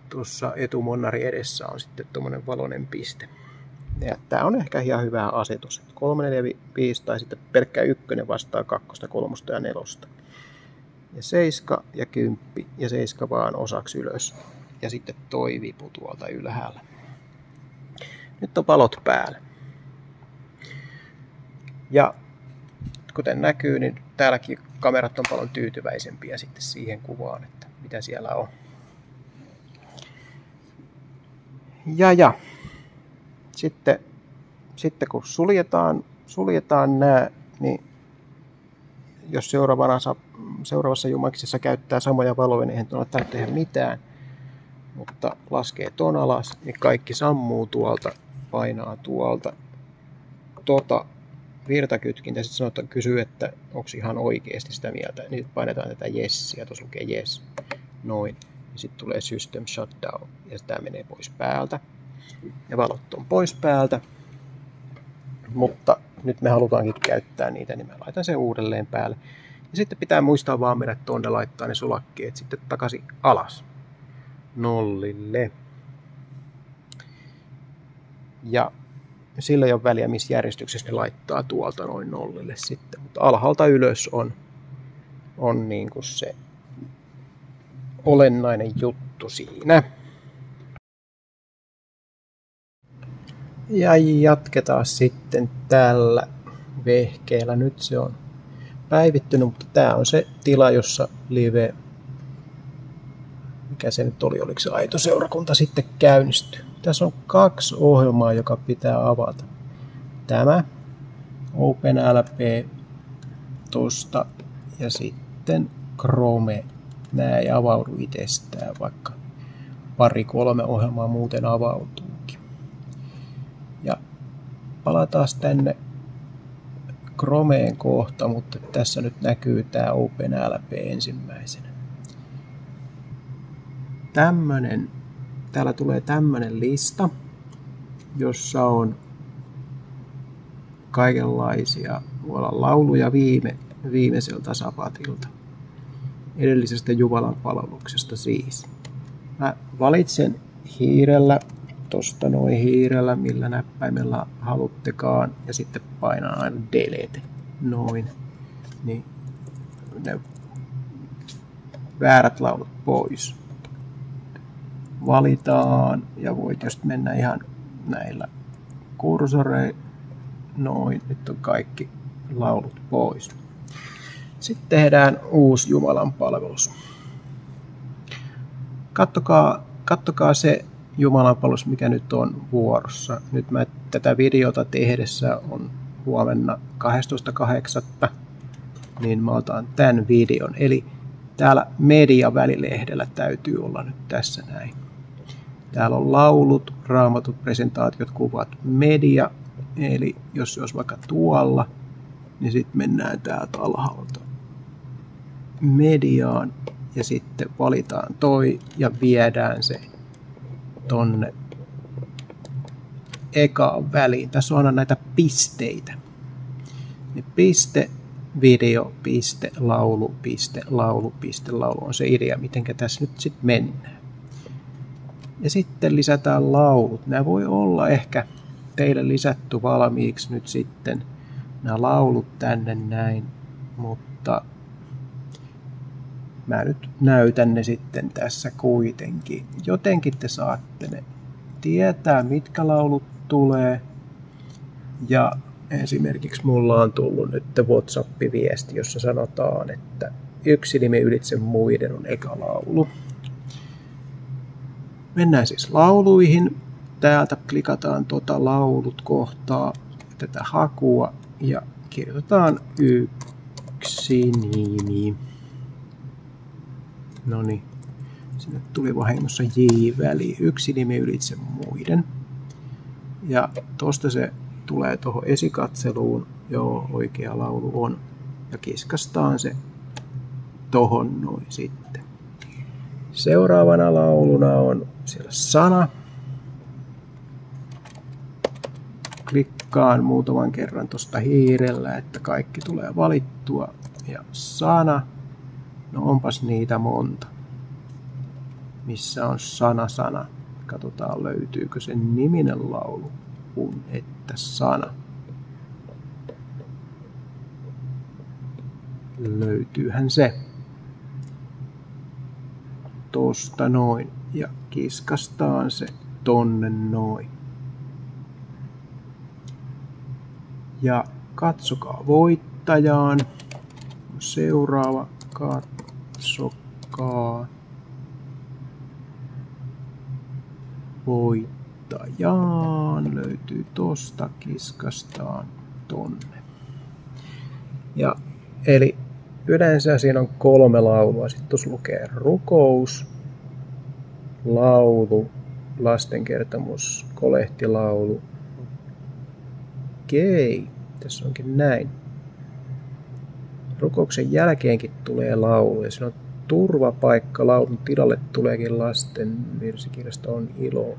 tuossa etumonnari edessä on sitten tuommoinen valoinen piste. Ja tää on ehkä ihan hyvä asetus. 3, 4, 5 tai sitten pelkkä 1 vastaa 2, 3 ja 4. Ja 7 ja 10 ja 7 vaan osaksi ylös. Ja sitten toi vipu tuolta ylhäällä. Nyt on valot päällä. Ja kuten näkyy, niin täälläkin kamerat on paljon tyytyväisempiä sitten siihen kuvaan, että mitä siellä on. Ja sitten kun suljetaan nämä, niin jos seuraavassa jumaksessa käyttää samoja valoja, niin ei tarvitse tehdä mitään. Mutta laskee ton alas, niin kaikki sammuu tuolta, painaa tuolta virtakytkintä. Sitten sanotaan, kysyy, että onko ihan oikeasti sitä mieltä. Niin painetaan tätä yesiä, tuossa lukee yes. Noin. Ja sitten tulee system shutdown ja tämä menee pois päältä. Ja valot on pois päältä. Mutta nyt me halutaankin käyttää niitä, niin mä laitan sen uudelleen päälle. Ja sitten pitää muistaa vaan mennä tuonne laittaa ne sulakkeet sitten takaisin alas. Nollille. Ja sillä ei ole väliä, missä järjestyksessä ne laittaa tuolta noin nollille sitten. Mutta alhaalta ylös on niin kuin se olennainen juttu siinä. Ja jatketaan sitten tällä vehkeellä. Nyt se on päivittynyt, mutta tämä on se tila, jossa live, mikä se nyt oli, oliko se aito seurakunta sitten käynnistyy. Tässä on 2 ohjelmaa, joka pitää avata. Tämä OpenLP tosta ja sitten Chrome. Nämä ei avaudu itsestään, vaikka 2-3 ohjelmaa muuten avautuukin. Ja palataan tänne Chromeen kohta, mutta tässä nyt näkyy tämä OpenLP ensimmäisenä. Täällä tulee tämmönen lista, jossa on kaikenlaisia, voi olla lauluja viimeiseltä sabatilta, edellisestä Jumalan palveluksesta siis. Mä valitsen hiirellä, tosta noin hiirellä, millä näppäimellä haluttekaan, ja sitten painaan aina delete, noin, niin ne väärät laulut pois. Valitaan, ja voit just mennä ihan näillä kursoreilla, noin, nyt on kaikki laulut pois. Sitten tehdään uusi Jumalan palvelus. Kattokaa se Jumalan palvelus, mikä nyt on vuorossa. Nyt mä tätä videota tehdessä on huomenna 12.8. Niin mä otan tämän videon. Eli täällä media-välilehdellä täytyy olla nyt tässä näin. Täällä on laulut, raamatut, presentaatiot, kuvat, media. Eli jos se olisi vaikka tuolla, niin sitten mennään täältä alhaalta mediaan ja sitten valitaan toi ja viedään se tonne ekaan väliin. Tässä on aina näitä pisteitä. Niin piste, video, piste, laulu, piste, laulu, piste, laulu on se idea, miten tässä nyt sitten mennään. Ja sitten lisätään laulut. Nämä voi olla ehkä teille lisätty valmiiksi nyt sitten nämä laulut tänne näin, mutta mä nyt näytän ne sitten tässä kuitenkin. Jotenkin te saatte ne tietää, mitkä laulut tulee. Ja esimerkiksi mulla on tullut nyt WhatsApp-viesti, jossa sanotaan, että yksi nimi ylitse muiden on eka laulu. Mennään siis lauluihin. Täältä klikataan laulut kohtaa. tätä hakua ja kirjoitetaan yksi nimi. Noniin, sinne tuli vahingossa J-väli, yksi nimi ylitse muiden. Ja tosta se tulee tuohon esikatseluun, joo, oikea laulu on. Ja kiskastaan se tohon noin sitten. Seuraavana lauluna on siellä sana. Klikkaan muutaman kerran tuosta hiirellä, että kaikki tulee valittua. Ja sana. No onpas niitä monta. Missä on sana? Katsotaan löytyykö sen niminen laulu kun että sana. Löytyyhän se. Tosta noin ja kiskastaan se tonne noin. Ja katsokaa voittajaan. Seuraava katsokaa voittajaan. Löytyy tosta, kiskastaan tonne. Ja eli yleensä siinä on 3 laulua. Sitten tuossa lukee rukous, laulu, lastenkertomus, kolehtilaulu. Okei, tässä onkin näin. Rukouksen jälkeenkin tulee laulu ja siinä on turvapaikka laulun tilalle tuleekin lasten virsikirjasta on ilo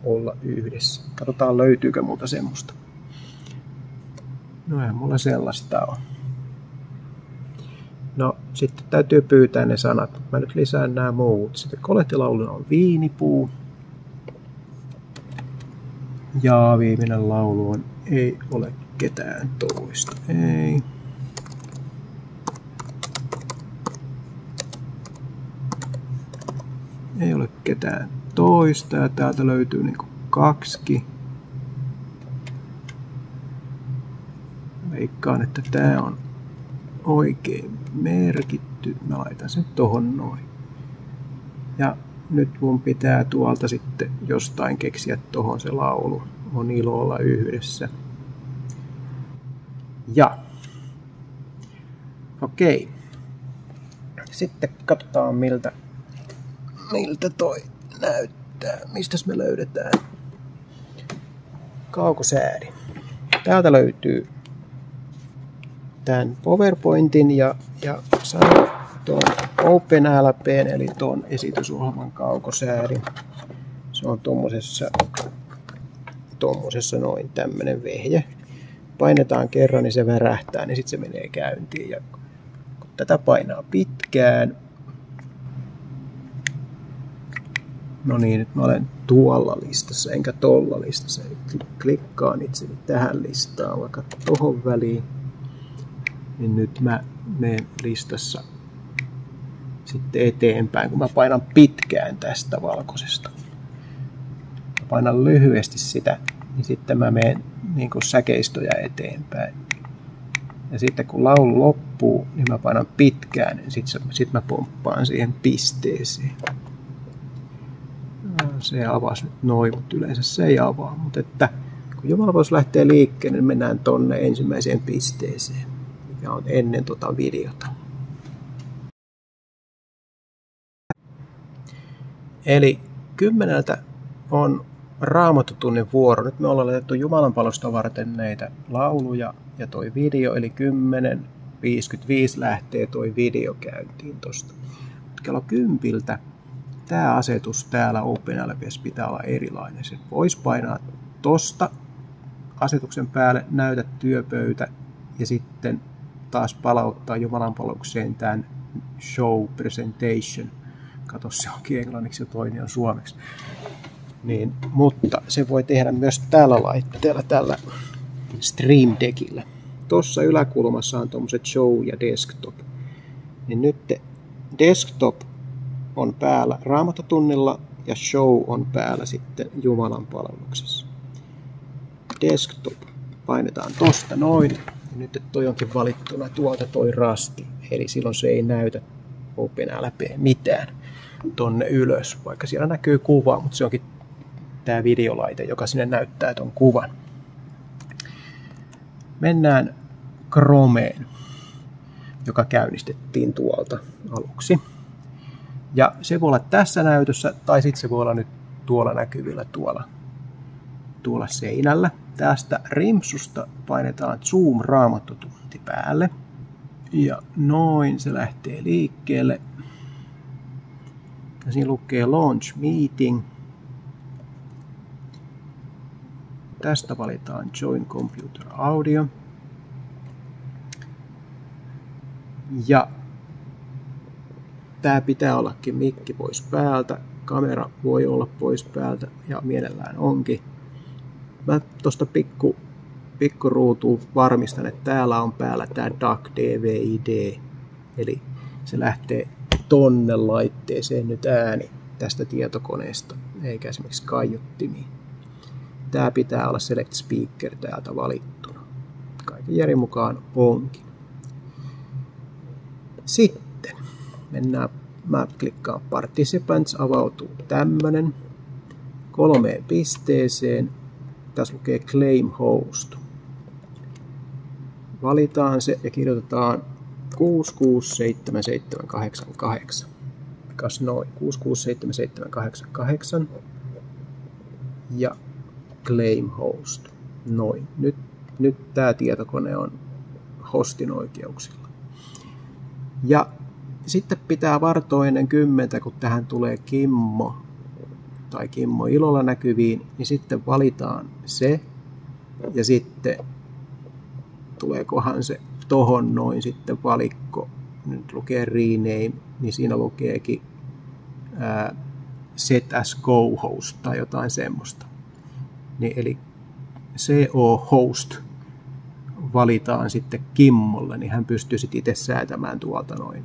olla yhdessä. Katsotaan löytyykö muuta semmoista. No eihän mulla sellaista on. No sitten täytyy pyytää ne sanat. Mä nyt lisään nämä muut. Sitten kolehtilauluna on viinipuu. Ja viimeinen laulu on ei ole ketään toista. Ei. Ei ole ketään toista ja täältä löytyy niinku 2. Veikkaan, että tää on oikein merkitty. Mä laitan sen tohon noin. Ja nyt mun pitää tuolta sitten jostain keksiä tohon se laulu. On ilo olla yhdessä. Ja. Okei. Sitten katsotaan miltä toi näyttää. Mistäs me löydetään kaukosäädin. Täältä löytyy tämän PowerPointin ja tuon OpenLPn eli tuon esitysohjelman kaukosäädin. Se on tommosessa noin tämmönen vehje. Painetaan kerran, niin se värähtää, niin sitten se menee käyntiin. Ja kun tätä painaa pitkään, no niin, nyt mä olen tuolla listassa, enkä tolla listassa. Eli klikkaan itseni tähän listaan, vaikka tohon väliin. Niin nyt mä menen listassa sitten eteenpäin, kun mä painan pitkään tästä valkoisesta. Mä painan lyhyesti sitä, niin sitten mä menen niin kuin säkeistöjä eteenpäin. Ja sitten kun laulu loppuu, niin mä painan pitkään, niin sit mä pomppaan siihen pisteeseen. Se avasi nyt noin, mutta yleensä se ei avaa. Mutta että kun jumalapalvelus lähtee liikkeelle, niin mennään tonne ensimmäiseen pisteeseen, mikä on ennen tota videota. Eli 10 on Raamattutunnin vuoro. Nyt me ollaan laitettu jumalanpalvelusta varten näitä lauluja ja toi video, eli 10:55 lähtee toi video käyntiin tosta. Kello 10 tämä asetus täällä OpenLP:ssä pitää olla erilainen. Se voisi painaa tosta asetuksen päälle, näytä työpöytä ja sitten taas palauttaa jumalanpalvelukseen tämän show presentation. Kato, se onkin englanniksi ja toinen on suomeksi. Niin, mutta se voi tehdä myös tällä laitteella, tällä Stream Deckillä. Tuossa yläkulmassa on tuommoiset show ja desktop. Niin nyt desktop on päällä Raamattutunnilla ja show on päällä sitten Jumalan palveluksessa. Desktop painetaan tosta noin. Ja nyt toi onkin valittuna tuolta toi rasti. Eli silloin se ei näytä OpenLP mitään tonne ylös. Vaikka siellä näkyy kuva, mutta se onkin tämä videolaite, joka sinne näyttää ton kuvan. Mennään Chromeen, joka käynnistettiin tuolta aluksi. Ja se voi olla tässä näytössä, tai sitten se voi olla nyt tuolla näkyvillä tuolla seinällä. Tästä rimpsusta painetaan Zoom-raamattotunti päälle. Ja noin se lähtee liikkeelle. Ja siinä lukee Launch Meeting. Tästä valitaan Join Computer Audio. Ja tää pitää ollakin mikki pois päältä. Kamera voi olla pois päältä ja mielellään onkin. Mä tosta pikkuruutuun varmistan, että täällä on päällä tää DAC DVI-D. Eli se lähtee tonne laitteeseen nyt ääni tästä tietokoneesta, eikä esimerkiksi kaiuttimiin. Tää pitää olla Select Speaker täältä valittuna. Kaiken järjen mukaan onkin. Sitten mä klikkaan Participants, avautuu tämmönen 3 pisteeseen. Tässä lukee Claim Host. Valitaan se ja kirjoitetaan 667788. Kas noin, 667788 ja Claim Host. Noin. Nyt tämä tietokone on hostin oikeuksilla. Ja sitten pitää vartoa ennen 10, kun tähän tulee Kimmo tai Kimmo ilolla näkyviin, niin sitten valitaan se ja sitten tuleekohan se tohon noin sitten valikko, nyt lukee rename, niin siinä lukeekin set as co-host tai jotain semmoista. Niin, eli co-host valitaan sitten Kimmolle, niin hän pystyy sitten itse säätämään tuolta noin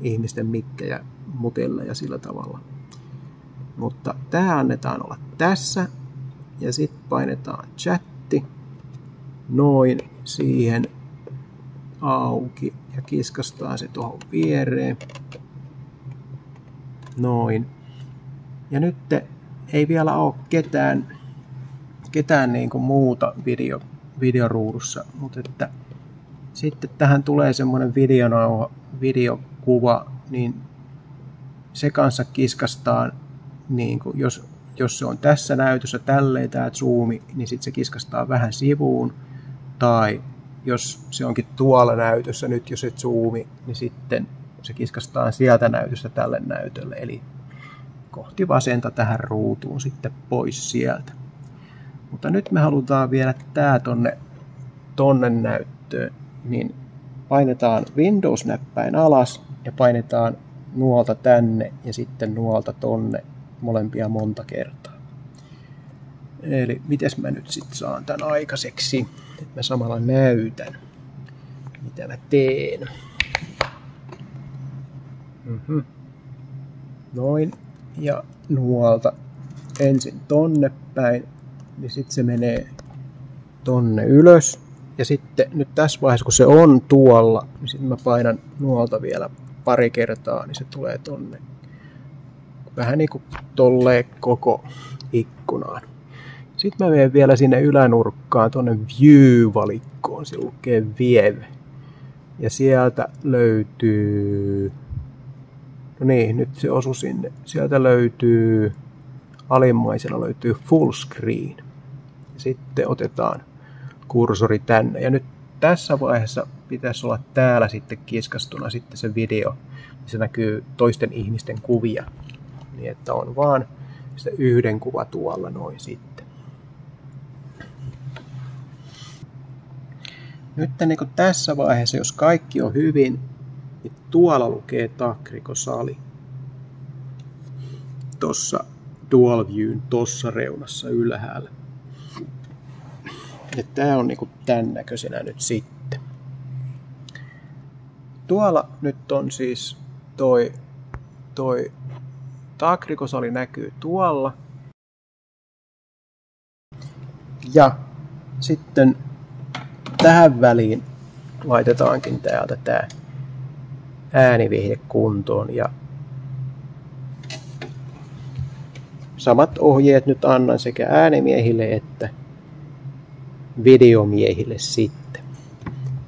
ihmisten mikkejä mutella ja sillä tavalla. Mutta tämä annetaan olla tässä ja sitten painetaan chatti noin siihen auki ja kiskastaan se tuohon viereen. Noin. Ja nyt ei vielä ole ketään niin kuin muuta videoruudussa, mutta että sitten tähän tulee semmoinen videokuva, niin se kanssa kiskastaan, niin kuin jos se on tässä näytössä tälleen tämä zoomi, niin sitten se kiskastaan vähän sivuun, tai jos se onkin tuolla näytössä nyt jo se zoomi, niin sitten se kiskastaan sieltä näytöstä tälle näytölle, eli kohti vasenta tähän ruutuun sitten pois sieltä. Mutta nyt me halutaan viedä tää tonne näyttöön, niin painetaan Windows-näppäin alas ja painetaan nuolta tänne ja sitten nuolta tonne molempia monta kertaa. Eli mites mä nyt sit saan tän aikaiseksi, että mä samalla näytän, mitä mä teen. Noin, ja nuolta ensin tonne päin, niin sitten se menee tonne ylös. Ja sitten nyt tässä vaiheessa, kun se on tuolla, niin sitten mä painan nuolta vielä pari kertaa, niin se tulee tonne. Vähän niin kuin tolleen koko ikkunaan. Sitten mä menen vielä sinne ylänurkkaan, tonne View-valikkoon, se lukee View. Ja sieltä löytyy, no niin, nyt se osui sinne. Sieltä löytyy, alimmaisella löytyy Full Screen. Sitten otetaan kursori tänne. Ja nyt tässä vaiheessa pitäisi olla täällä sitten kiskastuna sitten se video. Se näkyy toisten ihmisten kuvia. Niin että on vaan sitä yhden kuva tuolla noin sitten. Nyt niin kuin tässä vaiheessa, jos kaikki on hyvin, niin tuolla lukee Takriko-sali. Tuossa Dual Viewn tuossa reunassa ylhäällä. Ja tää on niinku tän näköisenä nyt sitten. Tuolla nyt on siis toi Takriko-sali näkyy tuolla. Ja sitten tähän väliin laitetaankin täältä tää äänivihde kuntoon ja samat ohjeet nyt annan sekä äänimiehille että videomiehille sitten.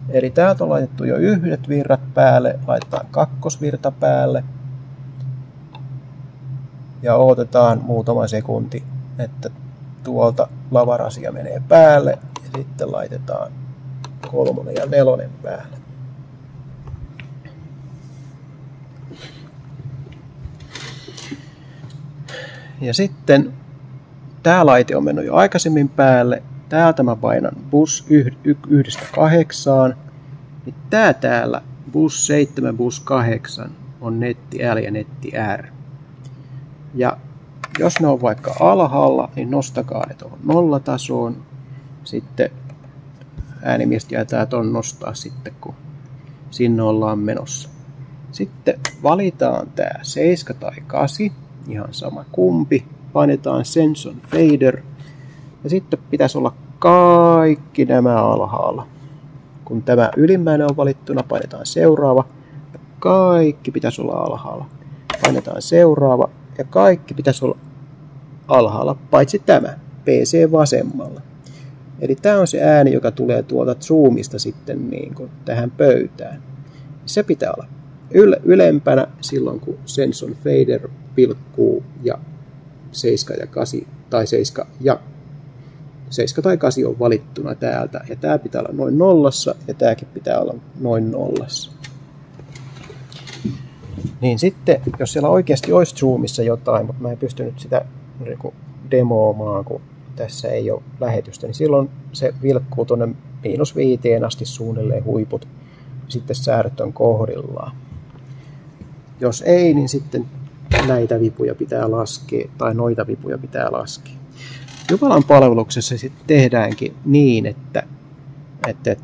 Eli täältä on laitettu jo yhdet virrat päälle, laitetaan kakkosvirta päälle. Ja odotetaan muutama sekunti, että tuolta lavarasia menee päälle. Ja sitten laitetaan 3 ja 4 päälle. Ja sitten tämä laite on mennyt jo aikaisemmin päälle. Täältä mä painan bus 1-8. Niin tää täällä, bus 7, bus 8 on netti L ja netti R. Ja jos ne on vaikka alhaalla, niin nostakaa ne tuohon nollatasoon. Sitten äänimies tietää ton nostaa sitten, kun sinne ollaan menossa. Sitten valitaan tää 7 tai 8, ihan sama kumpi. Painetaan Sense on Fader. Ja sitten pitäisi olla kaikki nämä alhaalla. Kun tämä ylimmäinen on valittuna, painetaan seuraava. Ja kaikki pitäisi olla alhaalla. Painetaan seuraava. Ja kaikki pitäisi olla alhaalla, paitsi tämä, PC vasemmalla. Eli tämä on se ääni, joka tulee tuolta Zoomista sitten niin kuin tähän pöytään. Se pitää olla ylempänä silloin, kun Sense on Fader pilkkuu ja 7 ja 8, tai 7 tai 8 on valittuna täältä. Ja tämä pitää olla noin nollassa ja tämäkin pitää olla noin nollassa. Niin sitten, jos siellä oikeasti olisi Zoomissa jotain, mutta mä en pystynyt sitä demoomaan, kun tässä ei ole lähetystä, niin silloin se vilkkuu tuonne -5 asti suunnilleen huiput. Sitten säädöt on kohdillaan. Jos ei, niin sitten näitä vipuja pitää laskea, tai noita vipuja pitää laskea. Jumalan palveluksessa sitten tehdäänkin niin, että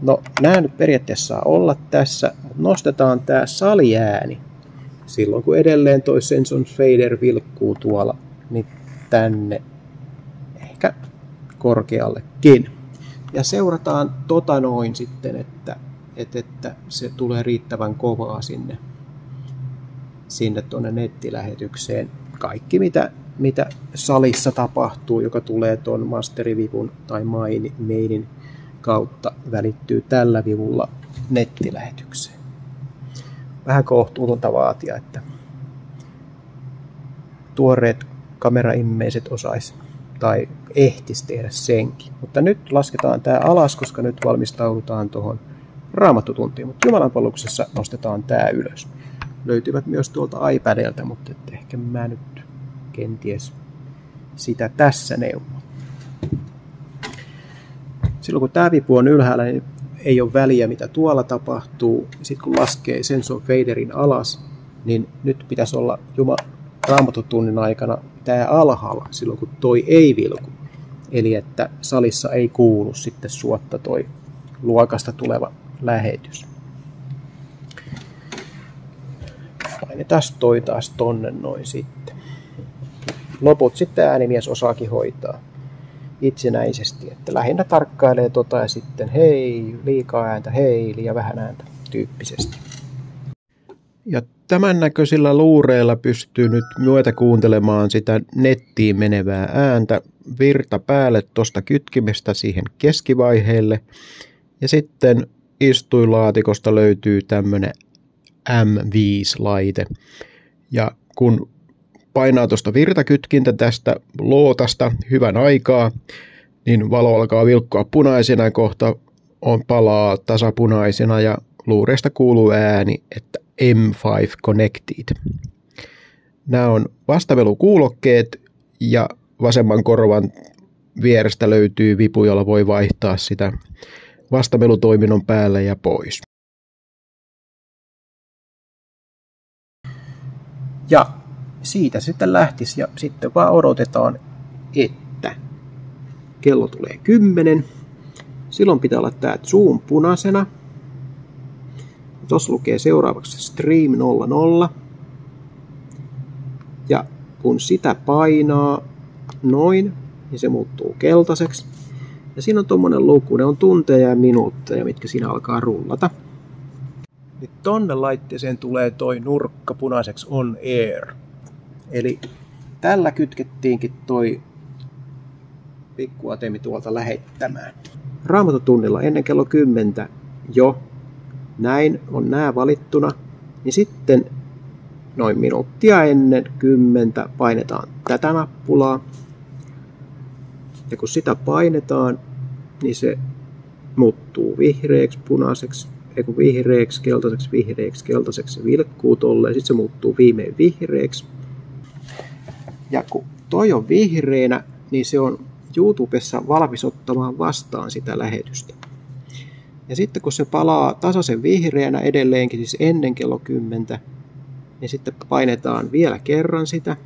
no, nämä nyt periaatteessa saa olla tässä, mutta nostetaan tämä saliääni. Silloin kun edelleen toi Sense on Fader vilkkuu tuolla, niin tänne ehkä korkeallekin. Ja seurataan noin sitten, että se tulee riittävän kovaa sinne tuonne nettilähetykseen. Kaikki mitä salissa tapahtuu, joka tulee tuon masterivivun tai mainin kautta, välittyy tällä vivulla nettilähetykseen. Vähän kohtuutonta vaatia, että tuoreet kameraihmiset osais tai ehtis tehdä senkin. Mutta nyt lasketaan tämä alas, koska nyt valmistaudutaan tuohon raamattutuntiin. Mutta jumalanpalveluksessa nostetaan tämä ylös. Löytyvät myös tuolta iPadilta, mutta ehkä mä nyt kenties sitä tässä neuvon. Silloin kun tämä vipu on ylhäällä, niin ei ole väliä mitä tuolla tapahtuu. Sitten kun laskee Sense on Faderin alas, niin nyt pitäisi olla raamattutunnin aikana tämä alhaalla silloin kun toi ei vilku. Eli että salissa ei kuulu sitten suotta toi luokasta tuleva lähetys. Painetaan toi taas tonne noin sitten. Loput sitten äänimies osaakin hoitaa itsenäisesti, että lähinnä tarkkailee ja sitten hei, liikaa ääntä, hei, liian vähän ääntä tyyppisesti. Ja tämän näköisillä luureilla pystyy nyt myötä kuuntelemaan sitä nettiin menevää ääntä virta päälle tuosta kytkimestä siihen keskivaiheelle. Ja sitten istuinlaatikosta löytyy tämmönen M5-laite. Ja kun painaa tuosta virtakytkintä tästä lootasta hyvän aikaa, niin valo alkaa vilkkua punaisena, kohta palaa tasapunaisena ja luureista kuuluu ääni, että M5 Connected. Nämä on vastavelukuulokkeet ja vasemman korvan vierestä löytyy vipu, jolla voi vaihtaa sitä vastavelutoiminnon päälle ja pois. Ja siitä sitten lähtisi ja sitten vaan odotetaan, että kello tulee 10. Silloin pitää olla tämä Zoom punaisena. Tuossa lukee seuraavaksi Stream 00. Ja kun sitä painaa noin, niin se muuttuu keltaiseksi. Ja siinä on tuommoinen luku, ne on tunteja ja minuutteja, mitkä siinä alkaa rullata. Nyt tonne laitteeseen tulee toi nurkka punaiseksi on air. Eli tällä kytkettiinkin toi pikkuatemi tuolta lähettämään. Raamattutunnilla ennen kello 10 jo näin on nämä valittuna, niin sitten noin minuuttia ennen 10 painetaan tätä nappulaa. Ja kun sitä painetaan, niin se muuttuu vihreäksi, punaiseksi, vihreäksi, keltaiseksi, se vilkkuu tolleen, sitten se muuttuu viimein vihreäksi. Ja kun toi on vihreänä, niin se on YouTubessa valmis ottamaan vastaan sitä lähetystä. Ja sitten kun se palaa tasaisen vihreänä edelleenkin, siis ennen kello 10, niin sitten painetaan vielä kerran sitä.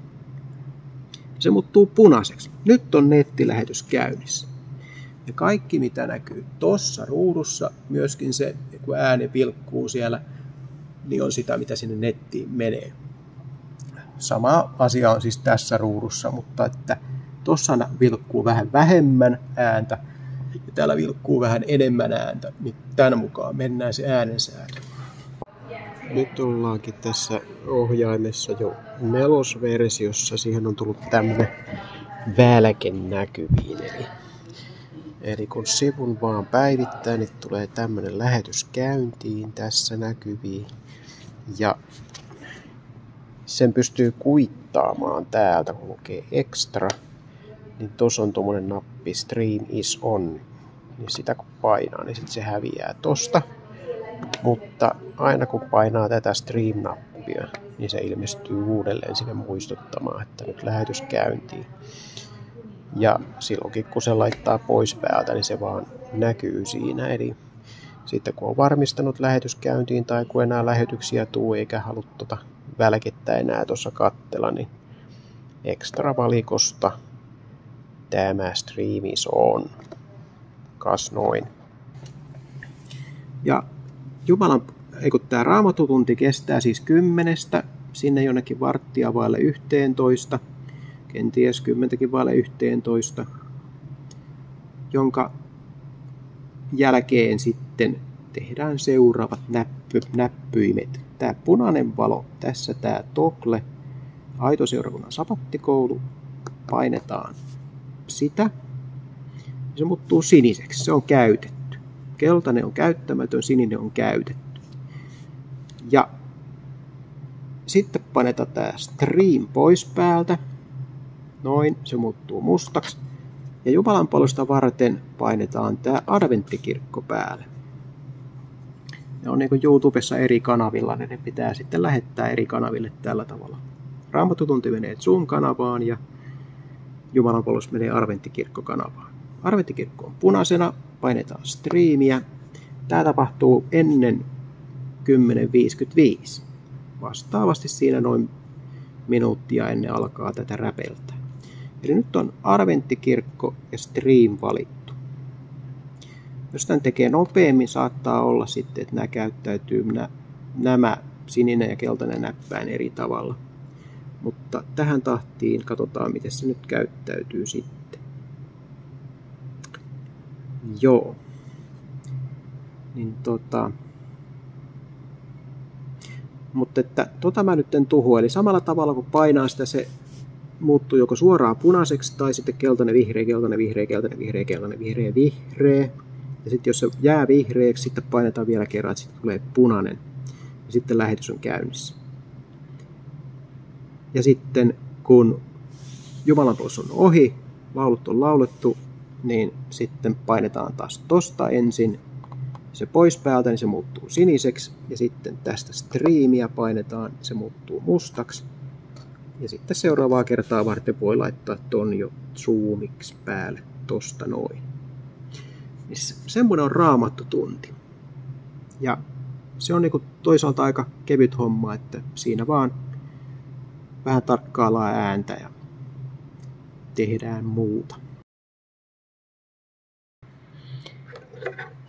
Se muuttuu punaiseksi. Nyt on nettilähetys käynnissä. Ja kaikki mitä näkyy tuossa ruudussa, myöskin se kun ääni vilkkuu siellä, niin on sitä mitä sinne nettiin menee. Sama asia on siis tässä ruudussa, mutta että tuossa vilkkuu vähän vähemmän ääntä ja täällä vilkkuu vähän enemmän ääntä, niin tämän mukaan mennään se äänensäätö. Nyt ollaankin tässä ohjaimessa jo nelosversiossa. Siihen on tullut tämmönen välke näkyviin. Eli kun sivun vaan päivittää, niin tulee tämmönen lähetys käyntiin tässä näkyviin. Ja sen pystyy kuittaamaan täältä, kun lukee extra. Niin tossa on tommonen nappi Stream is on. Niin sitä kun painaa, niin sit se häviää tosta. Mutta aina kun painaa tätä Stream-nappia, niin se ilmestyy uudelleen sinne muistuttamaan, että nyt lähetys käyntiin. Ja silloinkin kun se laittaa pois päältä, niin se vaan näkyy siinä. Eli sitten kun on varmistanut lähetys käyntiin tai kun enää lähetyksiä tuu eikä halua välkettä enää tuossa katsella, niin extra valikosta tämä Stream is on. Kas noin. Ja tämä Raamattutunti kestää siis 10 sinne jonnekin varttia vaille 11, kenties 10 vaille 11, jonka jälkeen sitten tehdään seuraavat näppyimet. Tämä punainen valo, tässä tämä Toggle, Aito seurakunnan sabattikoulu, painetaan sitä. Se muuttuu siniseksi, se on käytetty. Keltainen on käyttämätön, sininen on käytetty. Ja sitten painetaan tämä Stream pois päältä. Noin, se muuttuu mustaksi. Ja jumalanpalvelusta varten painetaan tämä adventtikirkko päälle. Ne on niin kuin YouTubessa eri kanavilla, niin ne pitää sitten lähettää eri kanaville tällä tavalla. Raamattutunti menee Zoom-kanavaan ja jumalanpalvelus menee adventtikirkko-kanavaan. Adventtikirkko on punaisena, painetaan striimiä. Tämä tapahtuu ennen 10.55. Vastaavasti siinä noin minuuttia ennen alkaa tätä räpeltää. Eli nyt on adventtikirkko ja stream valittu. Jos tämän tekee nopeammin, saattaa olla sitten, että nämä käyttäytyy nämä sininen ja keltainen näppäin eri tavalla. Mutta tähän tahtiin katsotaan, miten se nyt käyttäytyy sitten. Joo. Niin mutta että mä nyt en tuhu. Eli samalla tavalla kun painaa sitä, se muuttuu joko suoraan punaiseksi tai sitten keltainen, vihreä, keltainen, vihreä, keltainen, vihreä, keltainen, vihreä, vihreä. Ja sitten jos se jää vihreäksi, sitten painetaan vielä kerran, että sitten tulee punainen. Ja sitten lähetys on käynnissä. Ja sitten kun jumalanpalvelus on ohi, laulut on laulettu, niin sitten painetaan taas tosta ensin. Se pois päältä, niin se muuttuu siniseksi. Ja sitten tästä striimiä painetaan, se muuttuu mustaksi. Ja sitten seuraavaa kertaa varten voi laittaa ton jo zoomiksi päälle tosta noin. Niin semmoinen on Raamattutunti. Ja se on niinku toisaalta aika kevyt homma, että siinä vaan vähän tarkkaillaan ääntä ja tehdään muuta.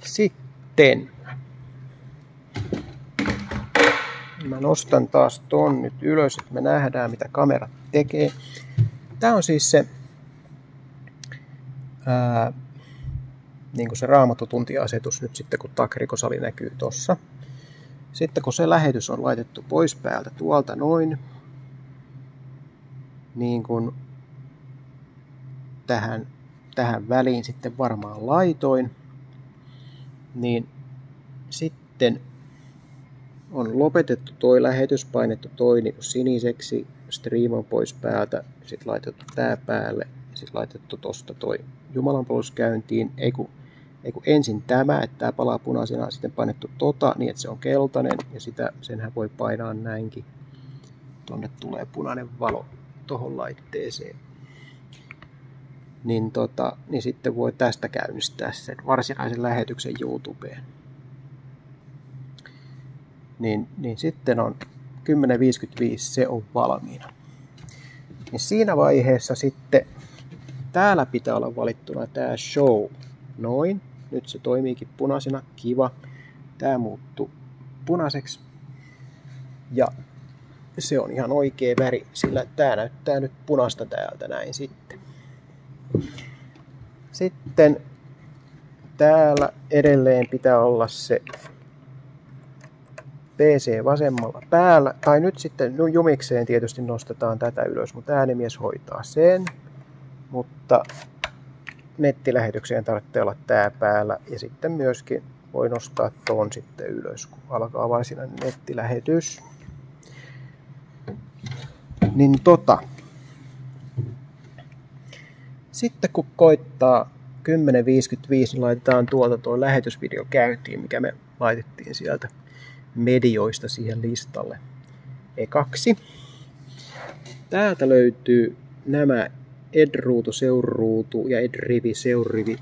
Sitten mä nostan taas ton nyt ylös, että me nähdään mitä kamera tekee. Tää on siis se niin kuin se Raamattutuntiasetus nyt sitten kun takrikosali näkyy tossa. Sitten kun se lähetys on laitettu pois päältä tuolta noin, niin kuin tähän väliin sitten varmaan laitoin, niin sitten on lopetettu toi lähetys, painettu toi niin siniseksi, stream on pois päältä, sitten laitettu tää päälle, sitten laitettu tosta toi jumalanpalvelus käyntiin, ei kun ensin tämä, että tää palaa punaisena, sitten painettu niin että se on keltainen, ja senhän voi painaa näinkin. Tonne tulee punainen valo tohon laitteeseen. Niin sitten voi tästä käynnistää sen varsinaisen lähetyksen YouTubeen. Niin sitten on 10.55, se on valmiina. Niin siinä vaiheessa sitten täällä pitää olla valittuna tää show. Noin. Nyt se toimiikin punaisena. Kiva. Tää muuttuu punaiseksi. Ja se on ihan oikea väri, sillä tää näyttää nyt punaista täältä näin sitten. Sitten täällä edelleen pitää olla se PC vasemmalla päällä. Tai nyt sitten jumikseen tietysti nostetaan tätä ylös, mutta äänimies hoitaa sen. Mutta nettilähetykseen tarvitsee olla tää päällä. Ja sitten myöskin voi nostaa ton sitten ylös, kun alkaa varsinainen nettilähetys. Niin Sitten kun koittaa 10.55, niin laitetaan tuo lähetysvideo käyntiin, mikä me laitettiin sieltä medioista siihen listalle ekaksi. Täältä löytyy nämä Ed-ruutu, seuraruutu ja Ed-rivi, seurarivi,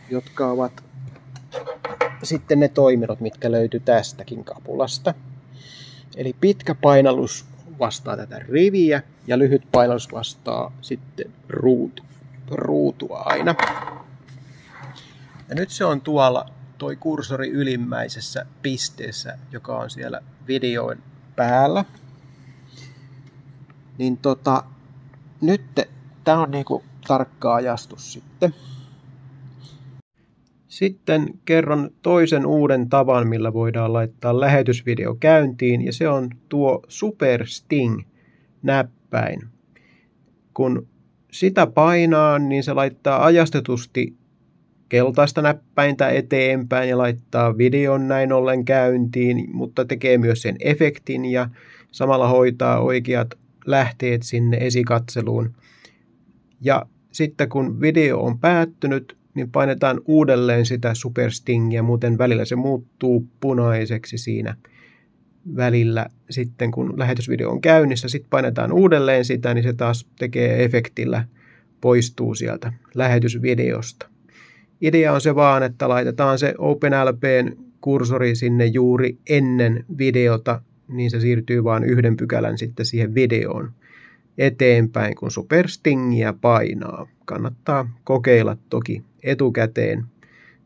jotka ovat sitten ne toiminnot, mitkä löytyy tästäkin kapulasta. Eli pitkä painallus vastaa tätä riviä ja lyhyt painallus vastaa sitten ruutua aina. Ja nyt se on tuolla toi kursori ylimmäisessä pisteessä, joka on siellä videoin päällä. Niin nyt tää on niinku tarkka ajastus sitten. Sitten kerron toisen uuden tavan, millä voidaan laittaa lähetysvideo käyntiin, ja se on tuo Super Sting-näppäin. Kun sitä painaa, niin se laittaa ajastetusti keltaista näppäintä eteenpäin ja laittaa videon näin ollen käyntiin, mutta tekee myös sen efektin ja samalla hoitaa oikeat lähteet sinne esikatseluun. Ja sitten kun video on päättynyt, niin painetaan uudelleen sitä Super Stingia, muuten välillä se muuttuu punaiseksi siinä välillä. Sitten kun lähetysvideo on käynnissä, sitten painetaan uudelleen sitä, niin se taas tekee efektillä, poistuu sieltä lähetysvideosta. Idea on se vaan, että laitetaan se OpenLPn kursori sinne juuri ennen videota, niin se siirtyy vain 1 pykälän sitten siihen videoon eteenpäin, kun Super Stingia painaa. Kannattaa kokeilla toki etukäteen,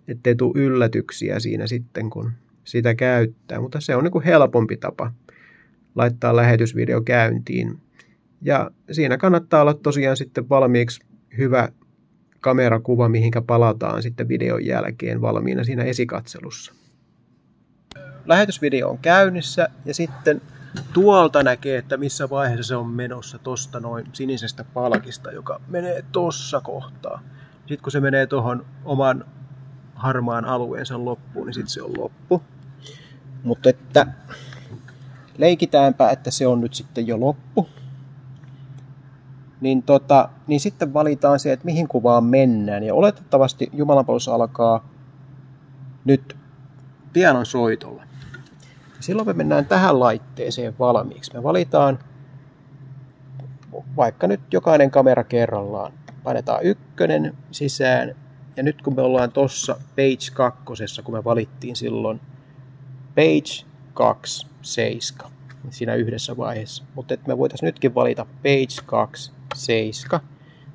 ettei tule yllätyksiä siinä sitten, kun sitä käyttää. Mutta se on niin kuin helpompi tapa laittaa lähetysvideo käyntiin. Ja siinä kannattaa olla tosiaan sitten valmiiksi hyvä kamerakuva, mihinkä palataan sitten videon jälkeen valmiina siinä esikatselussa. Lähetysvideo on käynnissä ja sitten tuolta näkee, että missä vaiheessa se on menossa tosta noin sinisestä palkista, joka menee tossa kohtaa. Sitten kun se menee tuohon oman harmaan alueensa loppuun, niin sitten se on loppu. Mutta että leikitäänpä, että se on nyt sitten jo loppu. Niin sitten valitaan se, että mihin kuvaan mennään. Ja oletettavasti jumalanpalvelus alkaa nyt pianon soitolla. Silloin me mennään tähän laitteeseen valmiiksi. Me valitaan vaikka nyt jokainen kamera kerrallaan. Painetaan 1 sisään. Ja nyt kun me ollaan tuossa page 2, kun me valittiin silloin page 27 siinä yhdessä vaiheessa. Mutta me voitaisiin nytkin valita page 27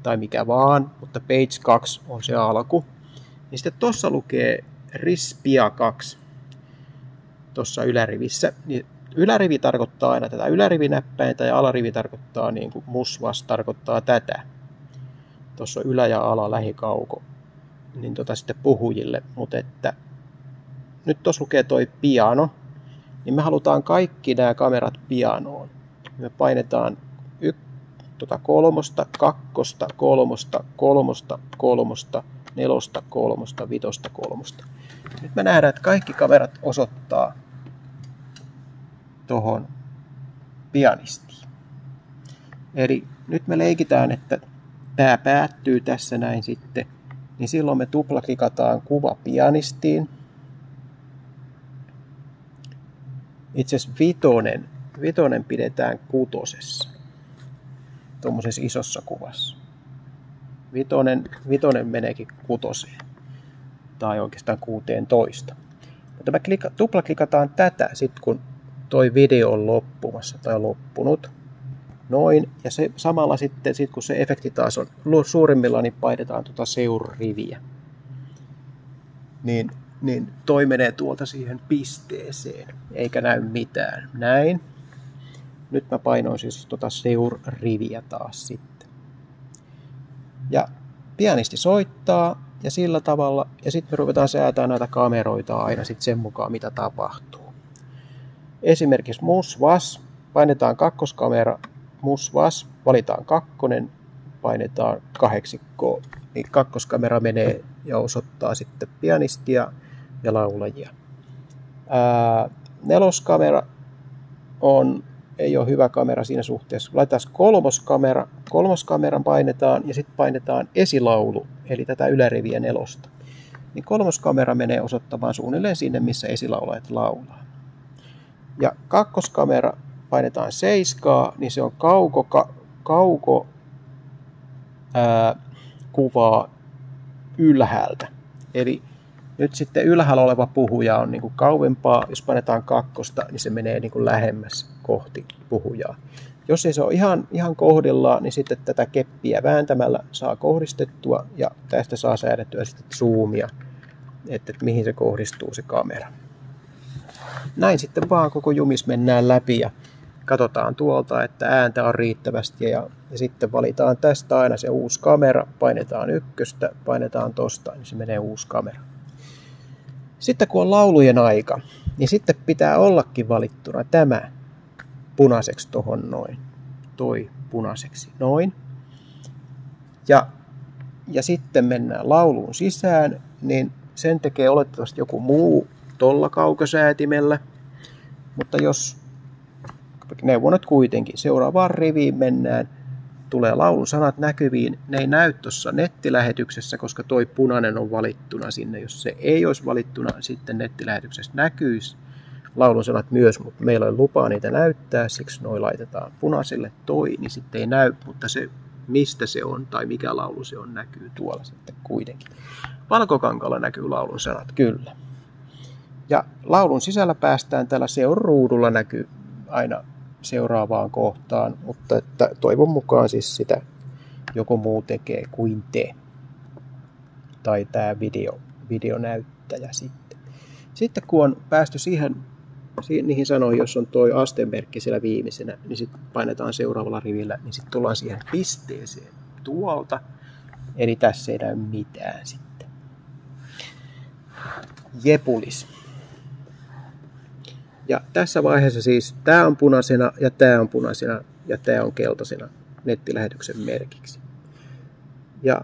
tai mikä vaan, mutta page 2 on se alku. Niin sitten tuossa lukee Rispia 2 tuossa ylärivissä. Niin ylärivi tarkoittaa aina tätä ylärivinäppäintä ja alarivi tarkoittaa niin kuin musvas tarkoittaa tätä. Tuossa on ylä- ja ala lähikauko. Niin sitten puhujille, mutta että nyt tuossa lukee toi piano, niin me halutaan kaikki nämä kamerat pianoon. Me painetaan 3, 2, 3, 3, 3, 4, 3, 5, 3. Nyt me nähdään, että kaikki kamerat osoittaa tuohon pianistiin. Eli nyt me leikitään, että tämä päättyy tässä näin sitten, niin silloin me tuplaklikataan kuva pianistiin. Itse asiassa vitonen pidetään 6. Tuommoisessa isossa kuvassa. Vitonen meneekin 6. Tai oikeastaan 16. Mutta me tuplaklikataan tätä sitten, kun toi video on loppumassa tai loppunut. Noin. Ja se, samalla sitten, kun se efekti taas on suurimmillaan, niin painetaan tuota seurariviä. Niin toi menee tuolta siihen pisteeseen, eikä näy mitään. Näin. Nyt mä painoin siis tuota seurariviä taas sitten. Ja pianisti soittaa ja sillä tavalla, ja sitten me ruvetaan säätämään näitä kameroita aina sitten sen mukaan, mitä tapahtuu. Esimerkiksi mus-vas, painetaan kakkoskamera, mus-vas, valitaan 2, painetaan 8, niin kakkoskamera menee ja osoittaa sitten pianistia ja laulajia. 4. kamera ei ole hyvä kamera siinä suhteessa. Laitetaan 3. kamera. 3. kameran painetaan ja sitten painetaan esilaulu, eli tätä yläriviä 4. Niin 3. kamera menee osoittamaan suunnilleen sinne, missä esilaulajat laulaa. Ja 2. kamera painetaan 7, niin se on kauko kuvaa ylhäältä. Eli nyt sitten ylhäällä oleva puhuja on niin kuin kauempaa. Jos painetaan 2, niin se menee niin kuin lähemmäs kohti puhujaa. Jos ei se ole ihan kohdillaan, niin sitten tätä keppiä vääntämällä saa kohdistettua ja tästä saa säädettyä sitten zoomia, että mihin se kohdistuu se kamera. Näin sitten vaan koko jumis mennään läpi ja katsotaan tuolta, että ääntä on riittävästi ja sitten valitaan tästä aina se uusi kamera, painetaan 1, painetaan tosta, niin se menee uusi kamera. Sitten kun on laulujen aika, niin sitten pitää ollakin valittuna tämä punaiseksi tohon noin, toi punaiseksi noin. Ja sitten mennään lauluun sisään, niin sen tekee oletettavasti joku muu tolla kaukosäätimellä, mutta jos neuvonnot kuitenkin. Seuraavaan riviin mennään. Tulee laulun sanat näkyviin. Ne ei näy tuossa nettilähetyksessä, koska toi punainen on valittuna sinne. Jos se ei olisi valittuna, sitten nettilähetyksessä näkyisi laulun sanat myös, mutta meillä on lupaa niitä näyttää. Siksi noi laitetaan punaiselle toi, niin sitten ei näy, mutta se mistä se on tai mikä laulu se on näkyy tuolla sitten kuitenkin. Valkokankalla näkyy laulun sanat, kyllä. Ja laulun sisällä päästään tällä seuraruudulla näkyy aina seuraavaan kohtaan, mutta että toivon mukaan siis sitä joku muu tekee kuin te. Tai tämä videonäyttäjä sitten. Sitten kun on päästy niihin sanoihin, jos on tuo astemerkki siellä viimeisenä, niin sitten painetaan seuraavalla rivillä, niin sitten tullaan siihen pisteeseen tuolta. Eli tässä ei näy mitään sitten. Jepulis. Ja tässä vaiheessa siis tämä on punaisena ja tämä on punaisena ja tämä on keltaisena nettilähetyksen merkiksi. Ja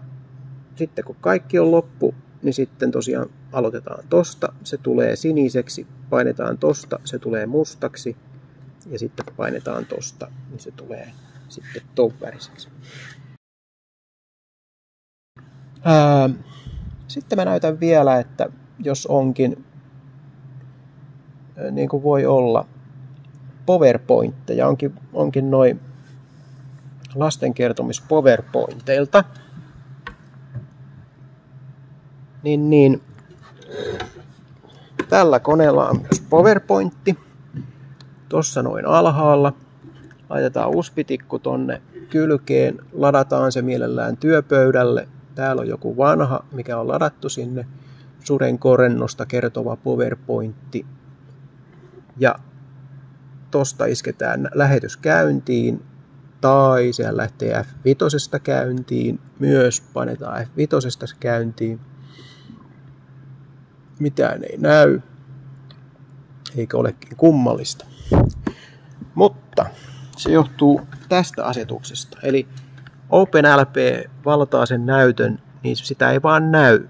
sitten kun kaikki on loppu, niin sitten tosiaan aloitetaan tosta, se tulee siniseksi, painetaan tosta, se tulee mustaksi ja sitten painetaan tosta, niin se tulee sitten ton väriseksi. Sitten mä näytän vielä, että jos onkin niin kuin voi olla PowerPointteja, onkin noin lastenkertomis PowerPointeilta, niin tällä koneella on myös PowerPointti. Tuossa noin alhaalla laitetaan USB-tikku tonne kylkeen, ladataan se mielellään työpöydälle. Täällä on joku vanha, mikä on ladattu sinne, suden korennosta kertova PowerPointti. Ja tosta isketään lähetys käyntiin, tai siellä lähtee F5 käyntiin, myös painetaan F5 käyntiin. Mitään ei näy, eikä olekin kummallista. Mutta se johtuu tästä asetuksesta, eli OpenLP valtaa sen näytön, niin sitä ei vaan näy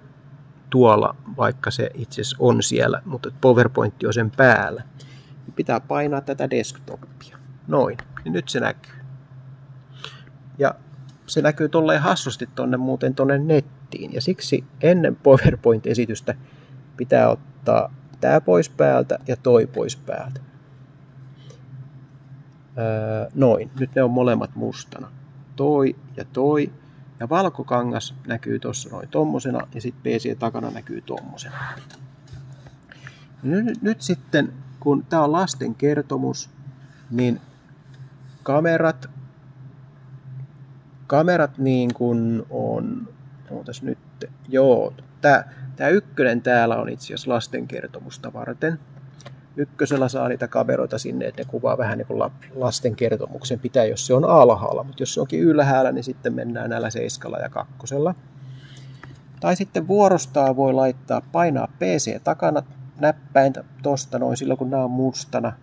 tuolla, vaikka se itse asiassa on siellä, mutta PowerPoint on sen päällä. niin pitää painaa tätä desktopia. Noin, niin nyt se näkyy. Ja se näkyy tolleen hassusti tonne nettiin. Ja siksi ennen PowerPoint-esitystä pitää ottaa tää pois päältä ja toi pois päältä. Noin, nyt ne on molemmat mustana. Toi ja toi. Ja valkokangas näkyy tuossa noin tommosena ja sitten PC takana näkyy tommosena. Nyt sitten, kun tää on lasten kertomus, niin kamerat niin kuin on, ootas nyt, joo, tää ykkönen täällä on itse asiassa lasten kertomusta varten. Ykkösellä saa niitä kameroita sinne, että ne kuvaa vähän niin kuin lasten kertomuksen pitää, jos se on alhaalla. Mutta jos se onkin ylhäällä, niin sitten mennään näillä 7 ja 2. Tai sitten vuorostaan voi painaa PC takana näppäintä tosta noin silloin, kun nämä on mustana.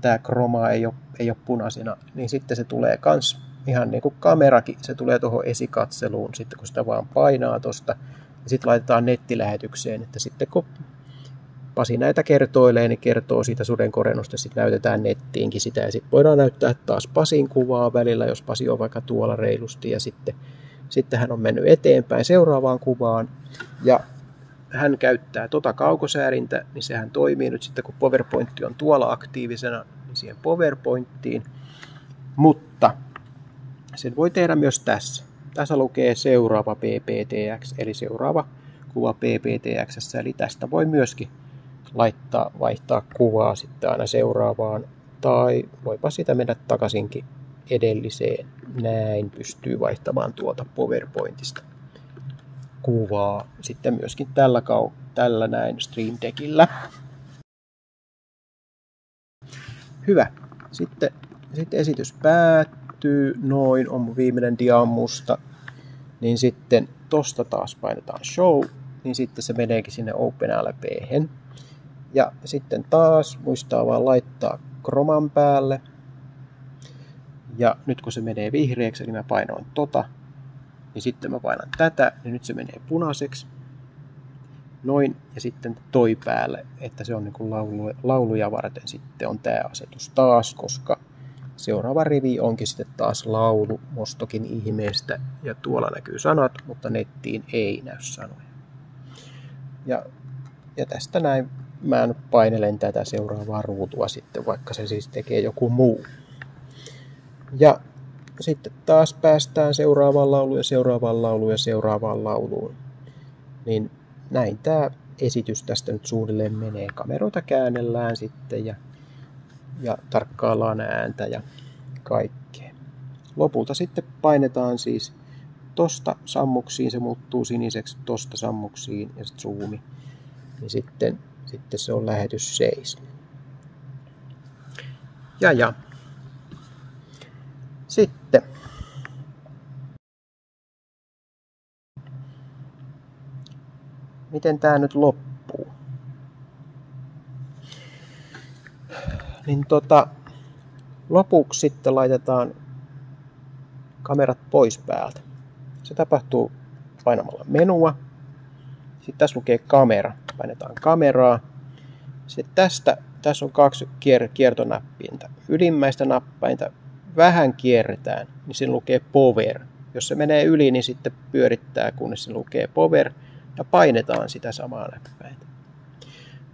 Tämä kroma ei ole punaisena, niin sitten se tulee kans ihan niin kuin kamerakin. Se tulee tuohon esikatseluun sitten, kun sitä vaan painaa tosta. Ja sitten laitetaan nettilähetykseen, että sitten kun Pasi näitä kertoilee, niin kertoo siitä sudenkorennosta, sitten näytetään nettiinkin sitä, ja sitten voidaan näyttää taas Pasin kuvaa välillä, jos Pasi on vaikka tuolla reilusti, ja sitten hän on mennyt eteenpäin seuraavaan kuvaan, ja hän käyttää kaukosäädintä, niin sehän toimii nyt sitten, kun PowerPoint on tuolla aktiivisena, niin siihen PowerPointtiin, mutta sen voi tehdä myös tässä. Tässä lukee seuraava PPTX, eli seuraava kuva PPTX, eli tästä voi myöskin vaihtaa kuvaa sitten aina seuraavaan, tai voipa sitä mennä takaisinkin edelliseen. Näin pystyy vaihtamaan tuolta PowerPointista kuvaa sitten myöskin tällä näin Stream Deckillä. Hyvä. Sitten esitys päättyy. Noin on mun viimeinen dia musta. Niin sitten tosta taas painetaan Show, niin sitten se meneekin sinne OpenLP:hen. Ja sitten taas muistaa vaan laittaa kroman päälle. Ja nyt kun se menee vihreäksi, niin mä painoin niin sitten mä painan tätä, niin nyt se menee punaiseksi. Noin, ja sitten toi päälle, että se on niin kuin lauluja varten sitten on tää asetus taas, koska seuraava rivi onkin sitten taas laulu Mostokin ihmeestä, ja tuolla näkyy sanat, mutta nettiin ei näy sanoja. Ja tästä näin mä nyt painelen tätä seuraavaa ruutua sitten, vaikka se siis tekee joku muu. Ja sitten taas päästään seuraavaan lauluun ja seuraavaan lauluun ja seuraavaan lauluun. Niin näin tämä esitys tästä nyt suunnilleen menee. Kameroita käännellään sitten ja tarkkaillaan ääntä ja kaikkea. Lopulta sitten painetaan siis tosta sammuksiin, se muuttuu siniseksi, tosta sammuksiin ja sitten zoomi. Niin sitten se on lähetys 7. Ja. Sitten miten tää nyt loppuu? Niin lopuksi sitten laitetaan kamerat pois päältä. Se tapahtuu painamalla menua. Sitten tässä lukee kamera. Painetaan kameraa. Sitten tässä on 2 kiertonäppiintä. Ylimmäistä nappainta vähän kierretään, niin siinä lukee power. Jos se menee yli, niin sitten pyörittää, kunnes se lukee power, ja painetaan sitä samaa näppäintä.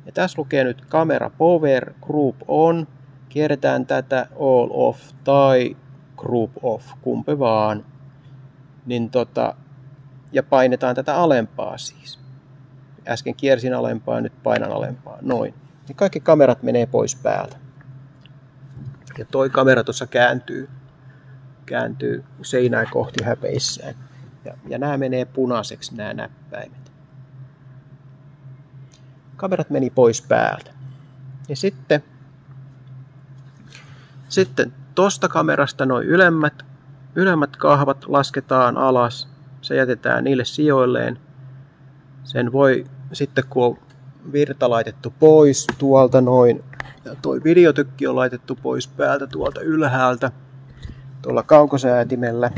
Ja tässä lukee nyt kamera power, group on, kierretään tätä all off tai group off, kumpi vaan. Niin ja painetaan tätä alempaa siis. Äsken kiersin alempaa, nyt painan alempaa, noin. Niin kaikki kamerat menee pois päältä. Ja toi kamera tuossa kääntyy seinää kohti häpeissään. Ja nämä menee punaiseksi, nämä näppäimet. Kamerat meni pois päältä. Ja sitten tosta kamerasta noin ylemmät kahvat lasketaan alas. Se jätetään niille sijoilleen. Sen voi sitten, kun on virta laitettu pois tuolta noin, ja toi videotykki on laitettu pois päältä tuolta ylhäältä tuolla kaukosäätimellä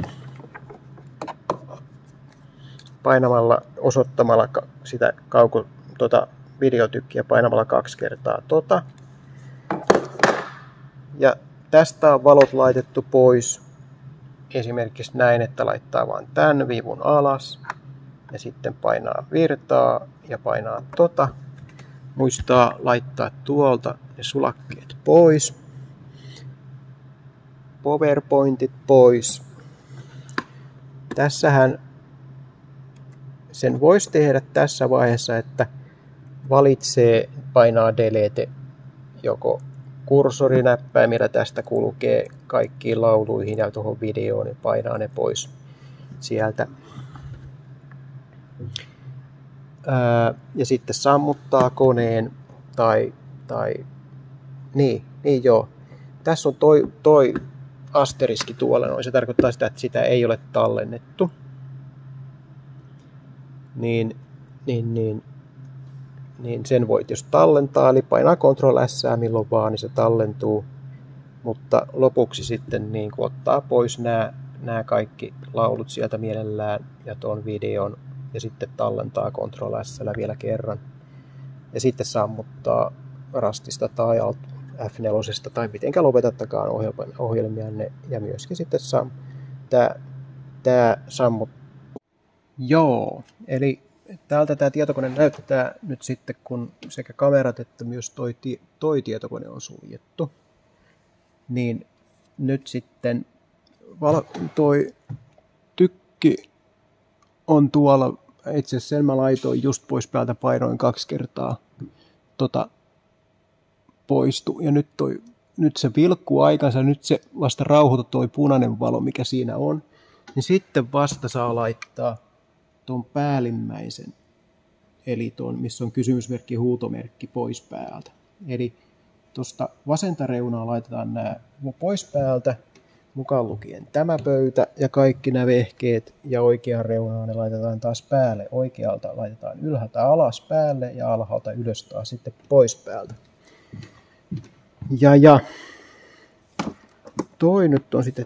painamalla, osoittamalla sitä videotykkiä painamalla 2 kertaa Ja tästä on valot laitettu pois. Esimerkiksi näin, että laittaa vain tämän vivun alas. Ja sitten painaa virtaa ja painaa tota. Muistaa laittaa tuolta ne sulakkeet pois. PowerPointit pois. Tässähän sen voisi tehdä tässä vaiheessa, että valitsee, painaa delete joko kursorinäppäimillä tästä kulkee kaikkiin lauluihin ja tuohon videoon, niin painaa ne pois sieltä. Ja sitten sammuttaa koneen niin joo. Tässä on toi asteriski tuolla noin. Se tarkoittaa sitä, että sitä ei ole tallennettu. Niin sen voit jos tallentaa, eli painaa Ctrl+S milloin vaan, niin se tallentuu. Mutta lopuksi sitten niin kun ottaa pois nämä kaikki laulut sieltä mielellään ja tuon videon ja sitten tallentaa Ctrl+S vielä kerran. Ja sitten sammuttaa rastista tai alt F4 tai mitenkä lopetattakaan ohjelmianne ja myöskin sitten tämä sammuttaa. Joo, eli täältä tämä tietokone näyttää nyt sitten, kun sekä kamerat että myös toi tietokone on suljettu. Niin nyt sitten toi tykki on tuolla, itse asiassa sen mä laitoin just pois päältä, painoin 2 kertaa poistu. Ja nyt se vilkkuu aikansa, nyt se vasta rauhoitu toi punainen valo, mikä siinä on. Niin sitten vasta saa laittaa tuon päällimmäisen, eli tuon, missä on kysymysmerkki, huutomerkki pois päältä. Eli tuosta vasenta reunaa laitetaan nämä pois päältä, mukaan lukien tämä pöytä ja kaikki nämä vehkeet, ja oikeaan reunaan ne laitetaan taas päälle. Oikealta laitetaan ylhäältä alas päälle ja alhaalta ylös taas sitten pois päältä. Ja toi nyt on sitten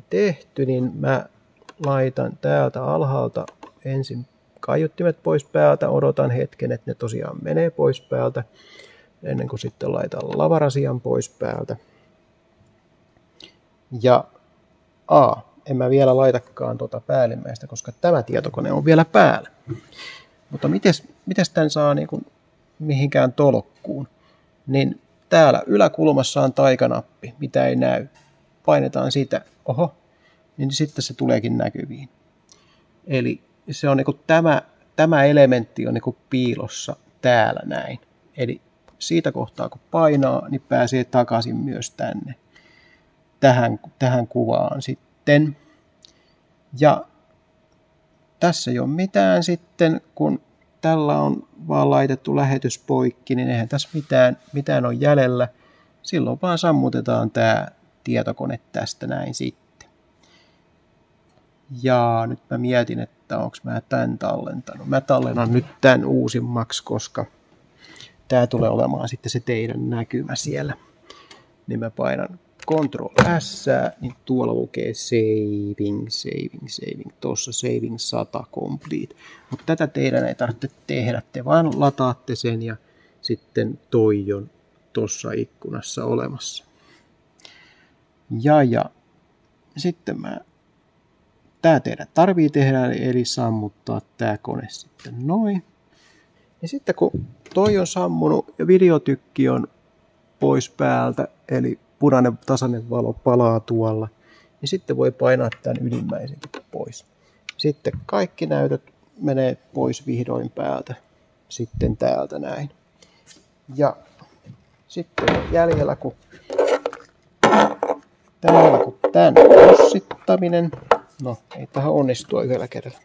tehty. Niin mä laitan täältä alhaalta ensin kaiuttimet pois päältä, odotan hetken, että ne tosiaan menee pois päältä, ennen kuin sitten laitan lavarasian pois päältä. Ja en mä vielä laitakaan päällimmäistä, koska tämä tietokone on vielä päällä. Mutta mites tämän saa niin kuin mihinkään tolkkuun? Niin täällä yläkulmassa on taikanappi, mitä ei näy. Painetaan sitä, niin sitten se tuleekin näkyviin. Eli se on niinku tämä elementti on niinku piilossa täällä näin. Eli siitä kohtaa kun painaa, niin pääsee takaisin myös tänne. Tähän kuvaan sitten. Ja tässä ei ole mitään sitten, kun tällä on vaan laitettu lähetys poikki, niin eihän tässä mitään ole jäljellä. Silloin vaan sammutetaan tämä tietokone tästä näin sitten. Ja nyt mä mietin, että onko mä tämän tallentanut. Mä tallennan nyt tämän uusimmaksi, koska tää tulee olemaan sitten se teidän näkymä siellä. Niin mä painan Ctrl+S, niin tuolla lukee saving. Tuossa saving 100 complete. Mutta tätä teidän ei tarvitse tehdä, te vaan lataatte sen ja sitten toi on tuossa ikkunassa olemassa. Ja sitten tää teidän tarvii tehdä, eli sammuttaa tää kone sitten noin. Ja sitten kun toi on sammunut ja videotykki on pois päältä, eli punainen tasainen valo palaa tuolla, niin sitten voi painaa tämän ylimmäisenkin pois. Sitten kaikki näytöt menee pois vihdoin päältä, sitten täältä näin. Ja sitten jäljellä kun tämän pussittaminen. No, ei tähän onnistua yhdellä kerralla.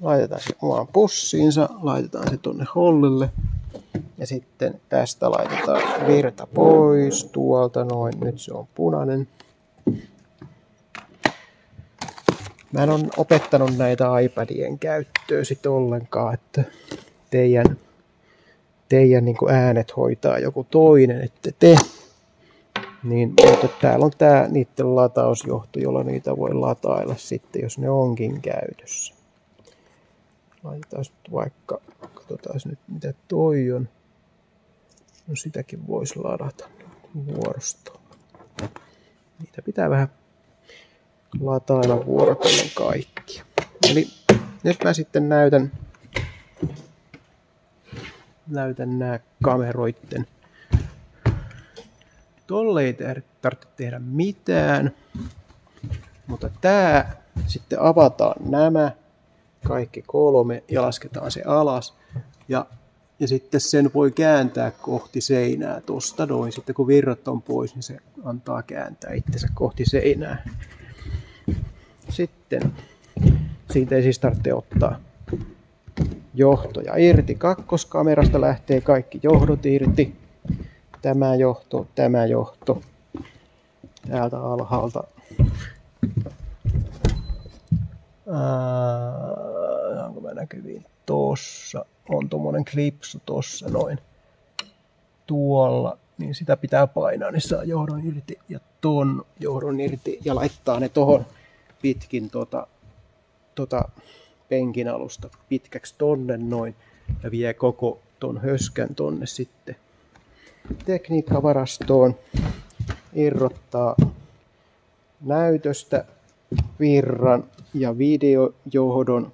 Laitetaan se omaan pussiinsa, laitetaan se tonne hollille. Ja sitten tästä laitetaan virta pois tuolta noin. Nyt se on punainen. Mä en ole opettanut näitä iPadien käyttöä sit ollenkaan, että teidän niin kuin äänet hoitaa joku toinen, että te. Niin, mutta täällä on tää niiden latausjohto, jolla niitä voi latailla sitten, jos ne onkin käytössä. Laitetaan nyt vaikka, katsotaan nyt mitä toi on. No sitäkin voisi ladata vuorostoon. Niitä pitää vähän latailla vuorotellen kaikkia. Eli nyt mä sitten näytän nämä kameroitten. Tolle ei tarvitse tehdä mitään. Mutta tää sitten avataan nämä kaikki 3 ja lasketaan se alas. Ja sitten sen voi kääntää kohti seinää tosta noin. Sitten kun virrat on pois, niin se antaa kääntää itsensä kohti seinää. Sitten siitä ei siis tarvitse ottaa johtoja irti. Kakkoskamerasta lähtee kaikki johdot irti. Tämä johto. Täältä alhaalta. Onko mä näkyviin? Tossa on tommonen klipsu tossa noin. Tuolla. Niin sitä pitää painaa, niin saa johdon irti ja ton johdon irti ja laittaa ne tohon pitkin penkin alusta pitkäksi tonne noin ja vie koko ton höskän tonne sitten tekniikkavarastoon. Irrottaa näytöstä virran ja videojohdon.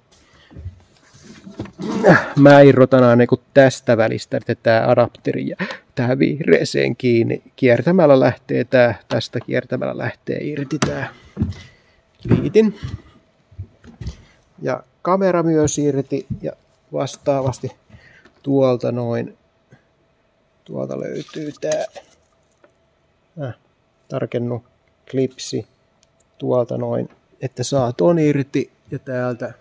Mä irrotan aina tästä välistä, että tää adapteri ja tähän vihreeseen kiinni. Kiertämällä lähtee tästä kiertämällä lähtee irti tää liitin. Ja kamera myös irti ja vastaavasti tuolta noin. Tuolta löytyy tää tarkennu klipsi tuolta noin, että saa ton irti ja täältä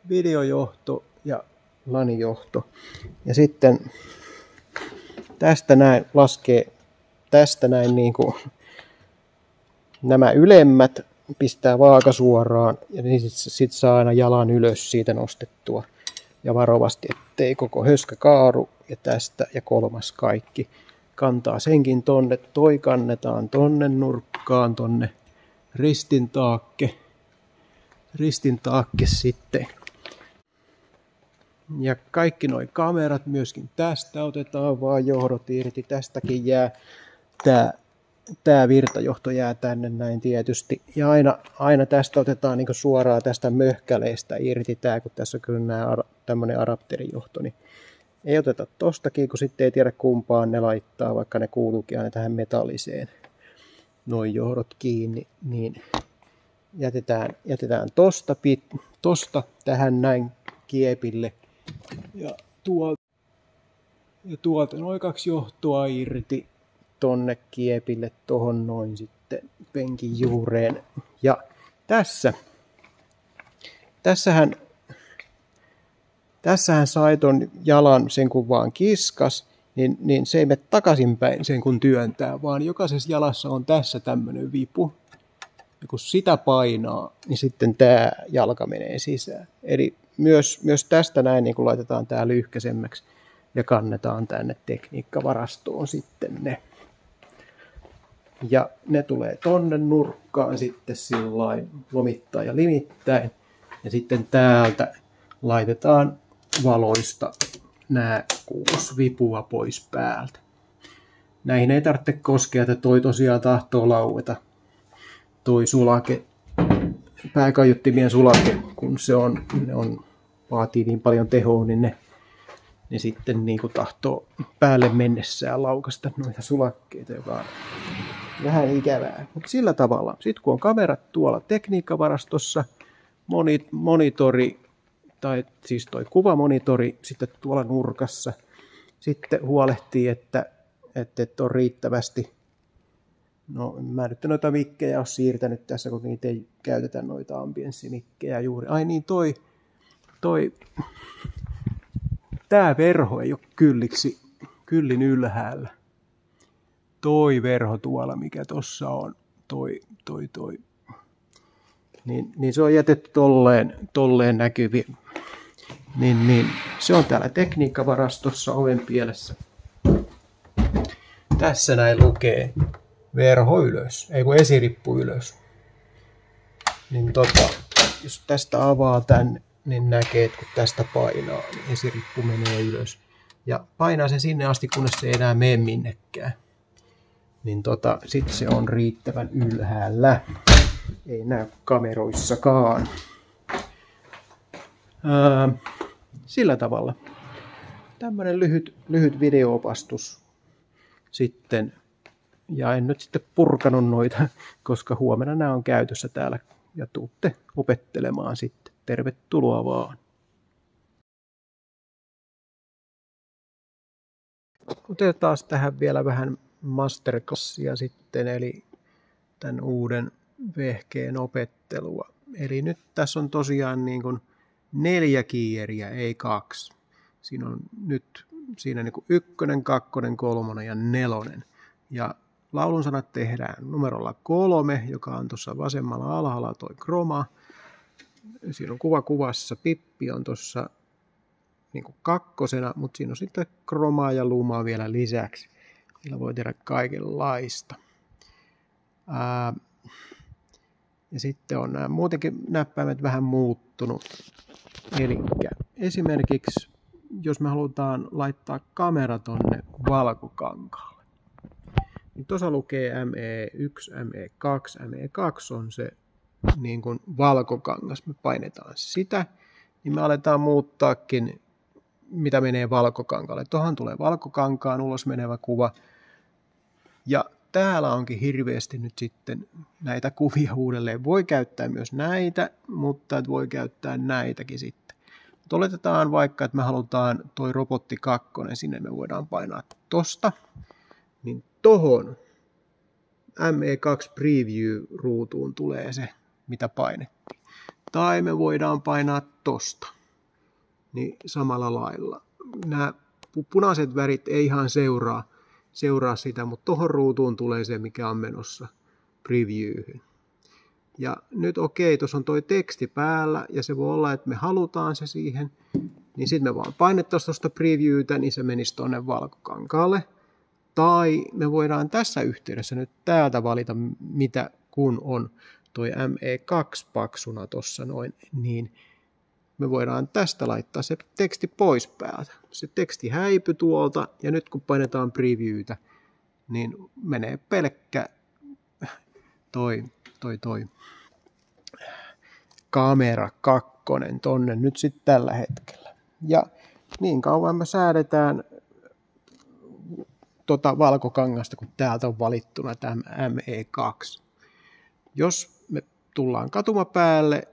videojohto ja lanijohto. Ja sitten tästä näin laskee niin kuin nämä ylemmät pistää vaakasuoraan ja niin sit saa aina jalan ylös siitä nostettua. Ja varovasti, ettei koko höskä kaaru ja tästä ja 3. kaikki. Kantaa senkin tonne, toi kannetaan tonne nurkkaan, tonne ristin taakke sitten. Ja kaikki nuo kamerat myöskin tästä otetaan vaan johdot irti. Tästäkin jää tää virtajohto jää tänne näin tietysti. Ja aina tästä otetaan niin suoraan tästä möhkäleestä irti tää, kun tässä on kyllä tämmönen adapterijohto. Niin ei oteta tostakin, kun sitten ei tiedä kumpaan ne laittaa, vaikka ne kuuluukin aina tähän metalliseen. Noin johdot kiinni, niin jätetään tosta tähän näin kiepille. Ja tuolta noin 2 johtoa irti tonne kiepille, tohon noin sitten penkin juureen. Ja tässähän sai ton jalan sen kun vaan kiskas, niin se ei mene takaisinpäin sen kun työntää, vaan jokaisessa jalassa on tässä tämmönen vipu. Ja kun sitä painaa, niin sitten tää jalka menee sisään. Eli myös tästä näin niin kun laitetaan tää lyhkäisemmäksi ja kannetaan tänne tekniikkavarastoon sitten ne. Ja ne tulee tonne nurkkaan sitten sillain lomittain ja limittäin. Ja sitten täältä laitetaan valoista nämä 6 vipua pois päältä. Näihin ei tarvitse koskea, että toi tosiaan tahtoo laueta. Toi sulake, pääkaiuttimien sulake, kun ne vaatii niin paljon tehoa, niin ne sitten niin kuin tahtoo päälle mennessään laukasta noita sulakkeita, joka on vähän ikävää. Mutta sillä tavalla, sitten kun on kamerat tuolla tekniikkavarastossa, monitori, tai siis toi kuvamonitori sitten tuolla nurkassa, sitten huolehtii, että on riittävästi. No mä nyt noita mikkejä ole siirtänyt tässä, kun niitä ei käytetä noita ambienssimikkejä juuri. Ai niin, tää verho ei ole kyllin ylhäällä. Toi verho tuolla, mikä tossa on, toi. Niin se on jätetty tolleen näkyviin. Niin se on täällä tekniikkavarastossa ovenpielessä. Tässä näin lukee verho ylös, ei kun esirippu ylös. Niin jos tästä avaa tän, niin näkee, että kun tästä painaa, niin esirippu menee ylös. Ja painaa sen sinne asti, kunnes se ei enää mene minnekään. Niin sitten se on riittävän ylhäällä. Ei näy kameroissakaan. Sillä tavalla. Tämmönen lyhyt video-opastus sitten. Ja en nyt sitten purkanut noita, koska huomenna nämä on käytössä täällä ja tuutte opettelemaan sitten. Tervetuloa vaan. Otetaan tähän vielä vähän masterclassia sitten, eli tämän uuden vehkeen opettelua. Eli nyt tässä on tosiaan niin kuin 4 kieriä, ei 2. Siinä on nyt niin kuin 1, 2, 3 ja 4. Ja laulun sanat tehdään numerolla 3, joka on tuossa vasemmalla alhaalla toi kroma. Siinä on kuva kuvassa, Pippi on tuossa niin kuin 2, mutta siinä on sitten kromaa ja lumaa vielä lisäksi. Sillä voi tehdä kaikenlaista. Ja sitten on nämä muutenkin näppäimet vähän muuttunut. Eli esimerkiksi, jos me halutaan laittaa kamera tonne valkokankaalle, niin tuossa lukee ME1, ME2. ME2 on se niin kuin valkokangas. Me painetaan sitä, niin me aletaan muuttaakin, mitä menee valkokankaalle. Tuohon tulee valkokankaan ulos menevä kuva. Ja täällä onkin hirveästi nyt sitten näitä kuvia uudelleen. Voi käyttää myös näitä, mutta voi käyttää näitäkin sitten. Mutta oletetaan vaikka, että me halutaan toi robotti 2, sinne me voidaan painaa tosta. Niin tohon ME2 Preview-ruutuun tulee se, mitä painettiin. Tai me voidaan painaa tosta. Niin samalla lailla. Nämä punaiset värit ei ihan seuraa sitä, mutta tohon ruutuun tulee se, mikä on menossa previewhyn. Ja nyt tuossa on toi teksti päällä, ja se voi olla, että me halutaan se siihen, niin sitten me vaan painettaisiin tuosta previewtä, niin se menisi tuonne valkokankaalle. Tai me voidaan tässä yhteydessä nyt täältä valita, mitä kun on toi ME2 paksuna tuossa noin, niin me voidaan tästä laittaa se teksti pois päältä. Se teksti häipy tuolta, ja nyt kun painetaan previewtä, niin menee pelkkä toi kamera 2 tonne nyt sitten tällä hetkellä. Ja niin kauan me säädetään valkokangasta, kun täältä on valittuna tämä ME2. Jos me tullaan katumapäälle,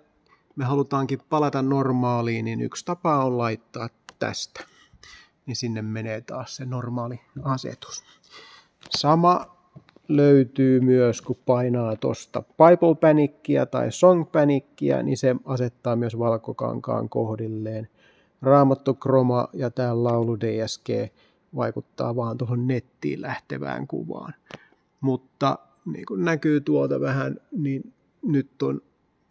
me halutaankin palata normaaliin, niin yksi tapa on laittaa tästä. Niin sinne menee taas se normaali asetus. Sama löytyy myös, kun painaa tuosta Bible Panickia tai Song Panickia, niin se asettaa myös valkokankaan kohdilleen. Raamattu Chroma ja tämä laulu DSG vaikuttaa vaan tuohon nettiin lähtevään kuvaan. Mutta niin kuin näkyy tuolta vähän, niin nyt on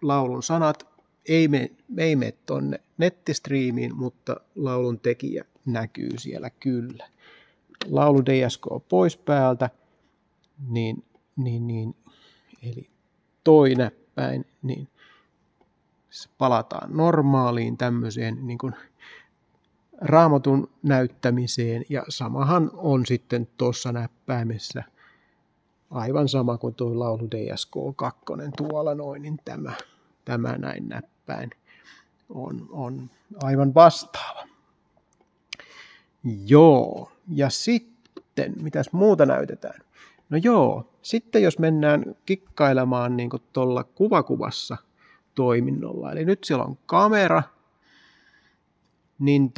laulun sanat ei mene tuonne nettistriimiin, mutta laulun tekijä näkyy siellä kyllä. Laulu DSK pois päältä, niin, eli toi näppäin, niin palataan normaaliin tämmöiseen niin kuin raamatun näyttämiseen, ja samahan on sitten tuossa näppäimessä aivan sama kuin tuo laulu DSK2 tuolla noin, niin tämä näin näppäin on aivan vastaava. Joo, ja sitten, mitäs muuta näytetään? No joo, sitten jos mennään kikkailemaan niin kuin tuolla kuvakuvassa toiminnolla, eli nyt siellä on kamera, niin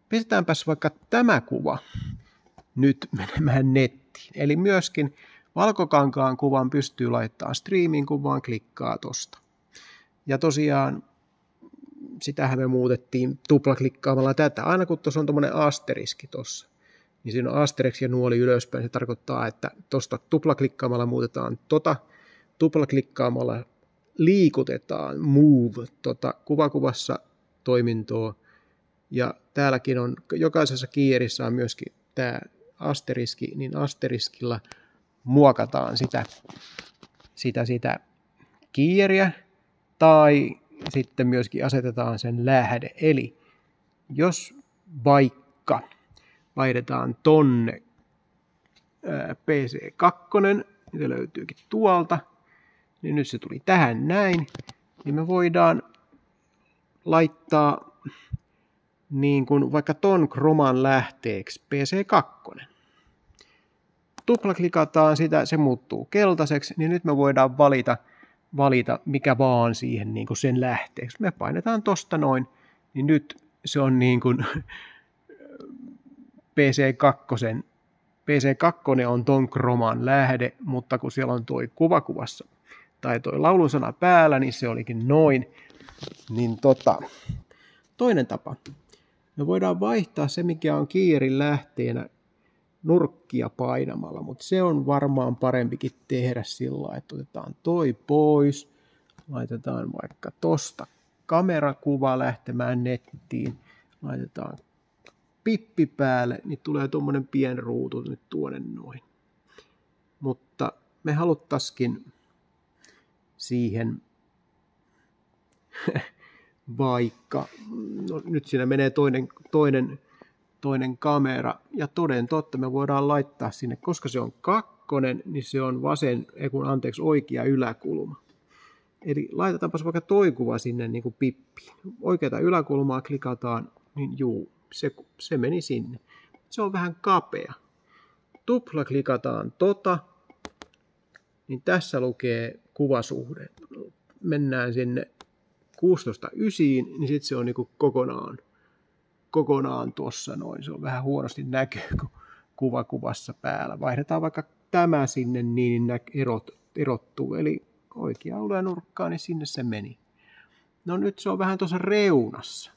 pistetäänpäs vaikka tämä kuva nyt menemään nettiin. Eli myöskin valkokankaan kuvan pystyy laittamaan striimiin, kun vaan klikkaa tosta. Ja tosiaan sitähän me muutettiin tuplaklikkaamalla tätä. Aina kun tuossa on tuommoinen asteriski tuossa, niin siinä on asterix ja nuoli ylöspäin. Se tarkoittaa, että tuosta tuplaklikkaamalla muutetaan tuplaklikkaamalla liikutetaan move kuvakuvassa toimintoa. Ja täälläkin on, jokaisessa kierissä on myöskin tämä asteriski, niin asteriskilla muokataan sitä kiiriä, tai sitten myöskin asetetaan sen lähde. Eli jos vaikka vaihdetaan tonne PC2, se löytyykin tuolta, niin nyt se tuli tähän näin, niin me voidaan laittaa niin kuin vaikka ton kroman lähteeksi PC2. Tuplaklikataan sitä, se muuttuu keltaiseksi, niin nyt me voidaan valita mikä vaan siihen niin kuin sen lähteeksi. Me painetaan tosta noin, niin nyt se on niin kuin PC2. PC2 on ton kroman lähde, mutta kun siellä on toi kuvakuvassa tai toi laulusana päällä, niin se olikin noin. Niin toinen tapa. Me voidaan vaihtaa se, mikä on kiirin lähteenä, nurkkia painamalla, mutta se on varmaan parempikin tehdä sillä, että otetaan toi pois, laitetaan vaikka tosta kamerakuva lähtemään nettiin, laitetaan pippi päälle, niin tulee tuommoinen pieni ruutu nyt tuonne noin. Mutta me haluttaisikin siihen vaikka, no nyt siinä menee toinen kamera, ja toden totta me voidaan laittaa sinne, koska se on 2, niin se on oikea yläkulma. Eli laitetaanpas vaikka toi kuva sinne niin kuin pippiin. Oikeata yläkulmaa klikataan, niin se meni sinne. Se on vähän kapea. Tupla klikataan niin tässä lukee kuvasuhde. Mennään sinne 16:9, niin sitten se on niin kuin kokonaan tuossa noin. Se on vähän huonosti näkyy kuvassa päällä. Vaihdetaan vaikka tämä sinne, niin erottuu. Eli oikea ylänurkkaan, niin sinne se meni. No nyt se on vähän tuossa reunassa.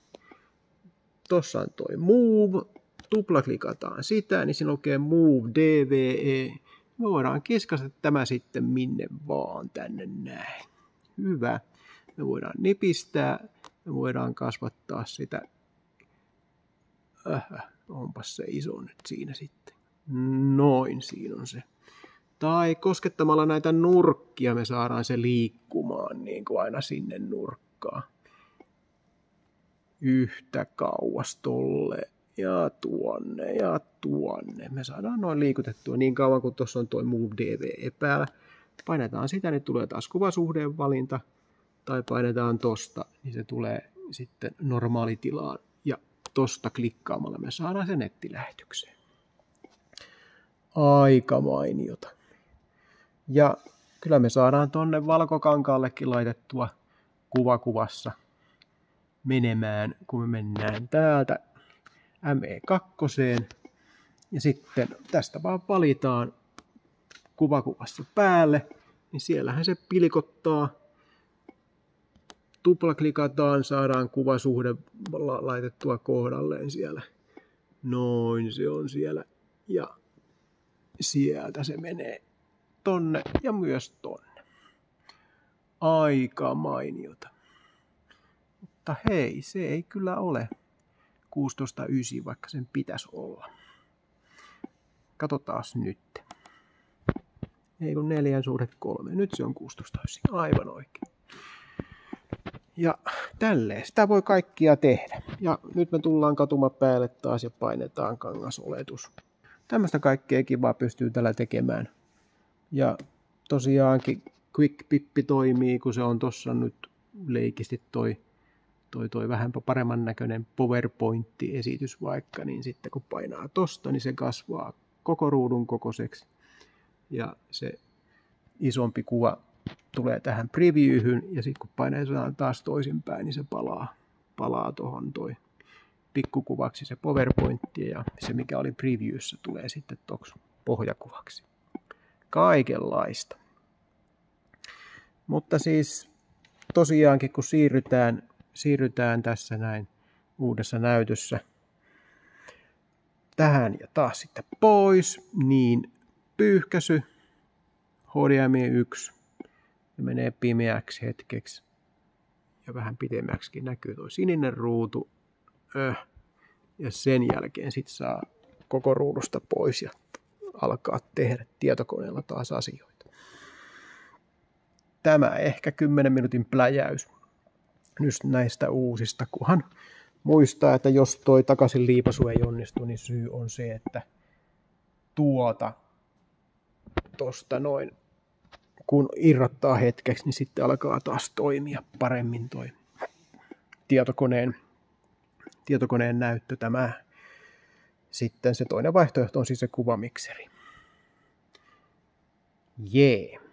Tuossa on toi Move. Tuplaklikataan sitä, niin siinä lukee Move DVE. Me voidaan kiskata tämä sitten minne vaan tänne näin. Hyvä. Me voidaan nipistää. Me voidaan kasvattaa sitä. Onpas se iso nyt siinä sitten. Noin, siinä on se. Tai koskettamalla näitä nurkkia me saadaan se liikkumaan niin kuin aina sinne nurkkaan. Yhtä kauas tolle ja tuonne. Me saadaan noin liikutettua niin kauan kuin tuossa on tuo Move DVE päällä. Painetaan sitä, niin tulee taas kuvasuhteen valinta. Tai painetaan tosta, niin se tulee sitten normaalitilaan. Ja tosta klikkaamalla me saadaan se nettilähetykseen. Aika mainiota. Ja kyllä me saadaan tonne valkokankaallekin laitettua kuvassa menemään, kun me mennään täältä ME2. Ja sitten tästä vaan valitaan kuvassa päälle, niin siellähän se pilkottaa. Tuplaklikataan, saadaan kuvasuhde laitettua kohdalleen siellä. Noin se on siellä. Ja sieltä se menee tonne ja myös tonne. Aika mainiota. Mutta hei, se ei kyllä ole 16:9, vaikka sen pitäisi olla. Katsotaas nyt. Ei kun 4:3. Nyt se on 16:9. Aivan oikein. Ja tälleen sitä voi kaikkia tehdä. Ja nyt me tullaan katuma päälle taas ja painetaan kangasoletus. Tämmöistä kaikkea kivaa pystyy tällä tekemään. Ja tosiaankin Quick Pippi toimii, kun se on tossa nyt leikisti toi vähän paremman näköinen PowerPoint-esitys vaikka, niin sitten kun painaa tosta, niin se kasvaa koko ruudun kokoiseksi. Ja se isompi kuva tulee tähän previewhyn, ja sitten kun painetaan taas toisinpäin, niin se palaa tuohon toi pikkukuvaksi se PowerPointti, ja se mikä oli previewssä tulee sitten tuoksi pohjakuvaksi. Kaikenlaista. Mutta siis tosiaankin kun siirrytään tässä näin uudessa näytössä tähän ja taas sitten pois, niin pyyhkäisy HDMI 1 ja menee pimeäksi hetkeksi ja vähän pidemmäksikin näkyy tuo sininen ruutu ja sen jälkeen sit saa koko ruudusta pois ja alkaa tehdä tietokoneella taas asioita. tämä ehkä 10 minuutin pläjäys nyt näistä uusista, kunhan muistaa, että jos toi takaisin liipasu ei onnistu, niin syy on se, että tosta noin, kun irrottaa hetkeksi, niin sitten alkaa taas toimia paremmin toi tietokoneen näyttö. Tämä sitten se toinen vaihtoehto on siis se kuvamikseri. Jee.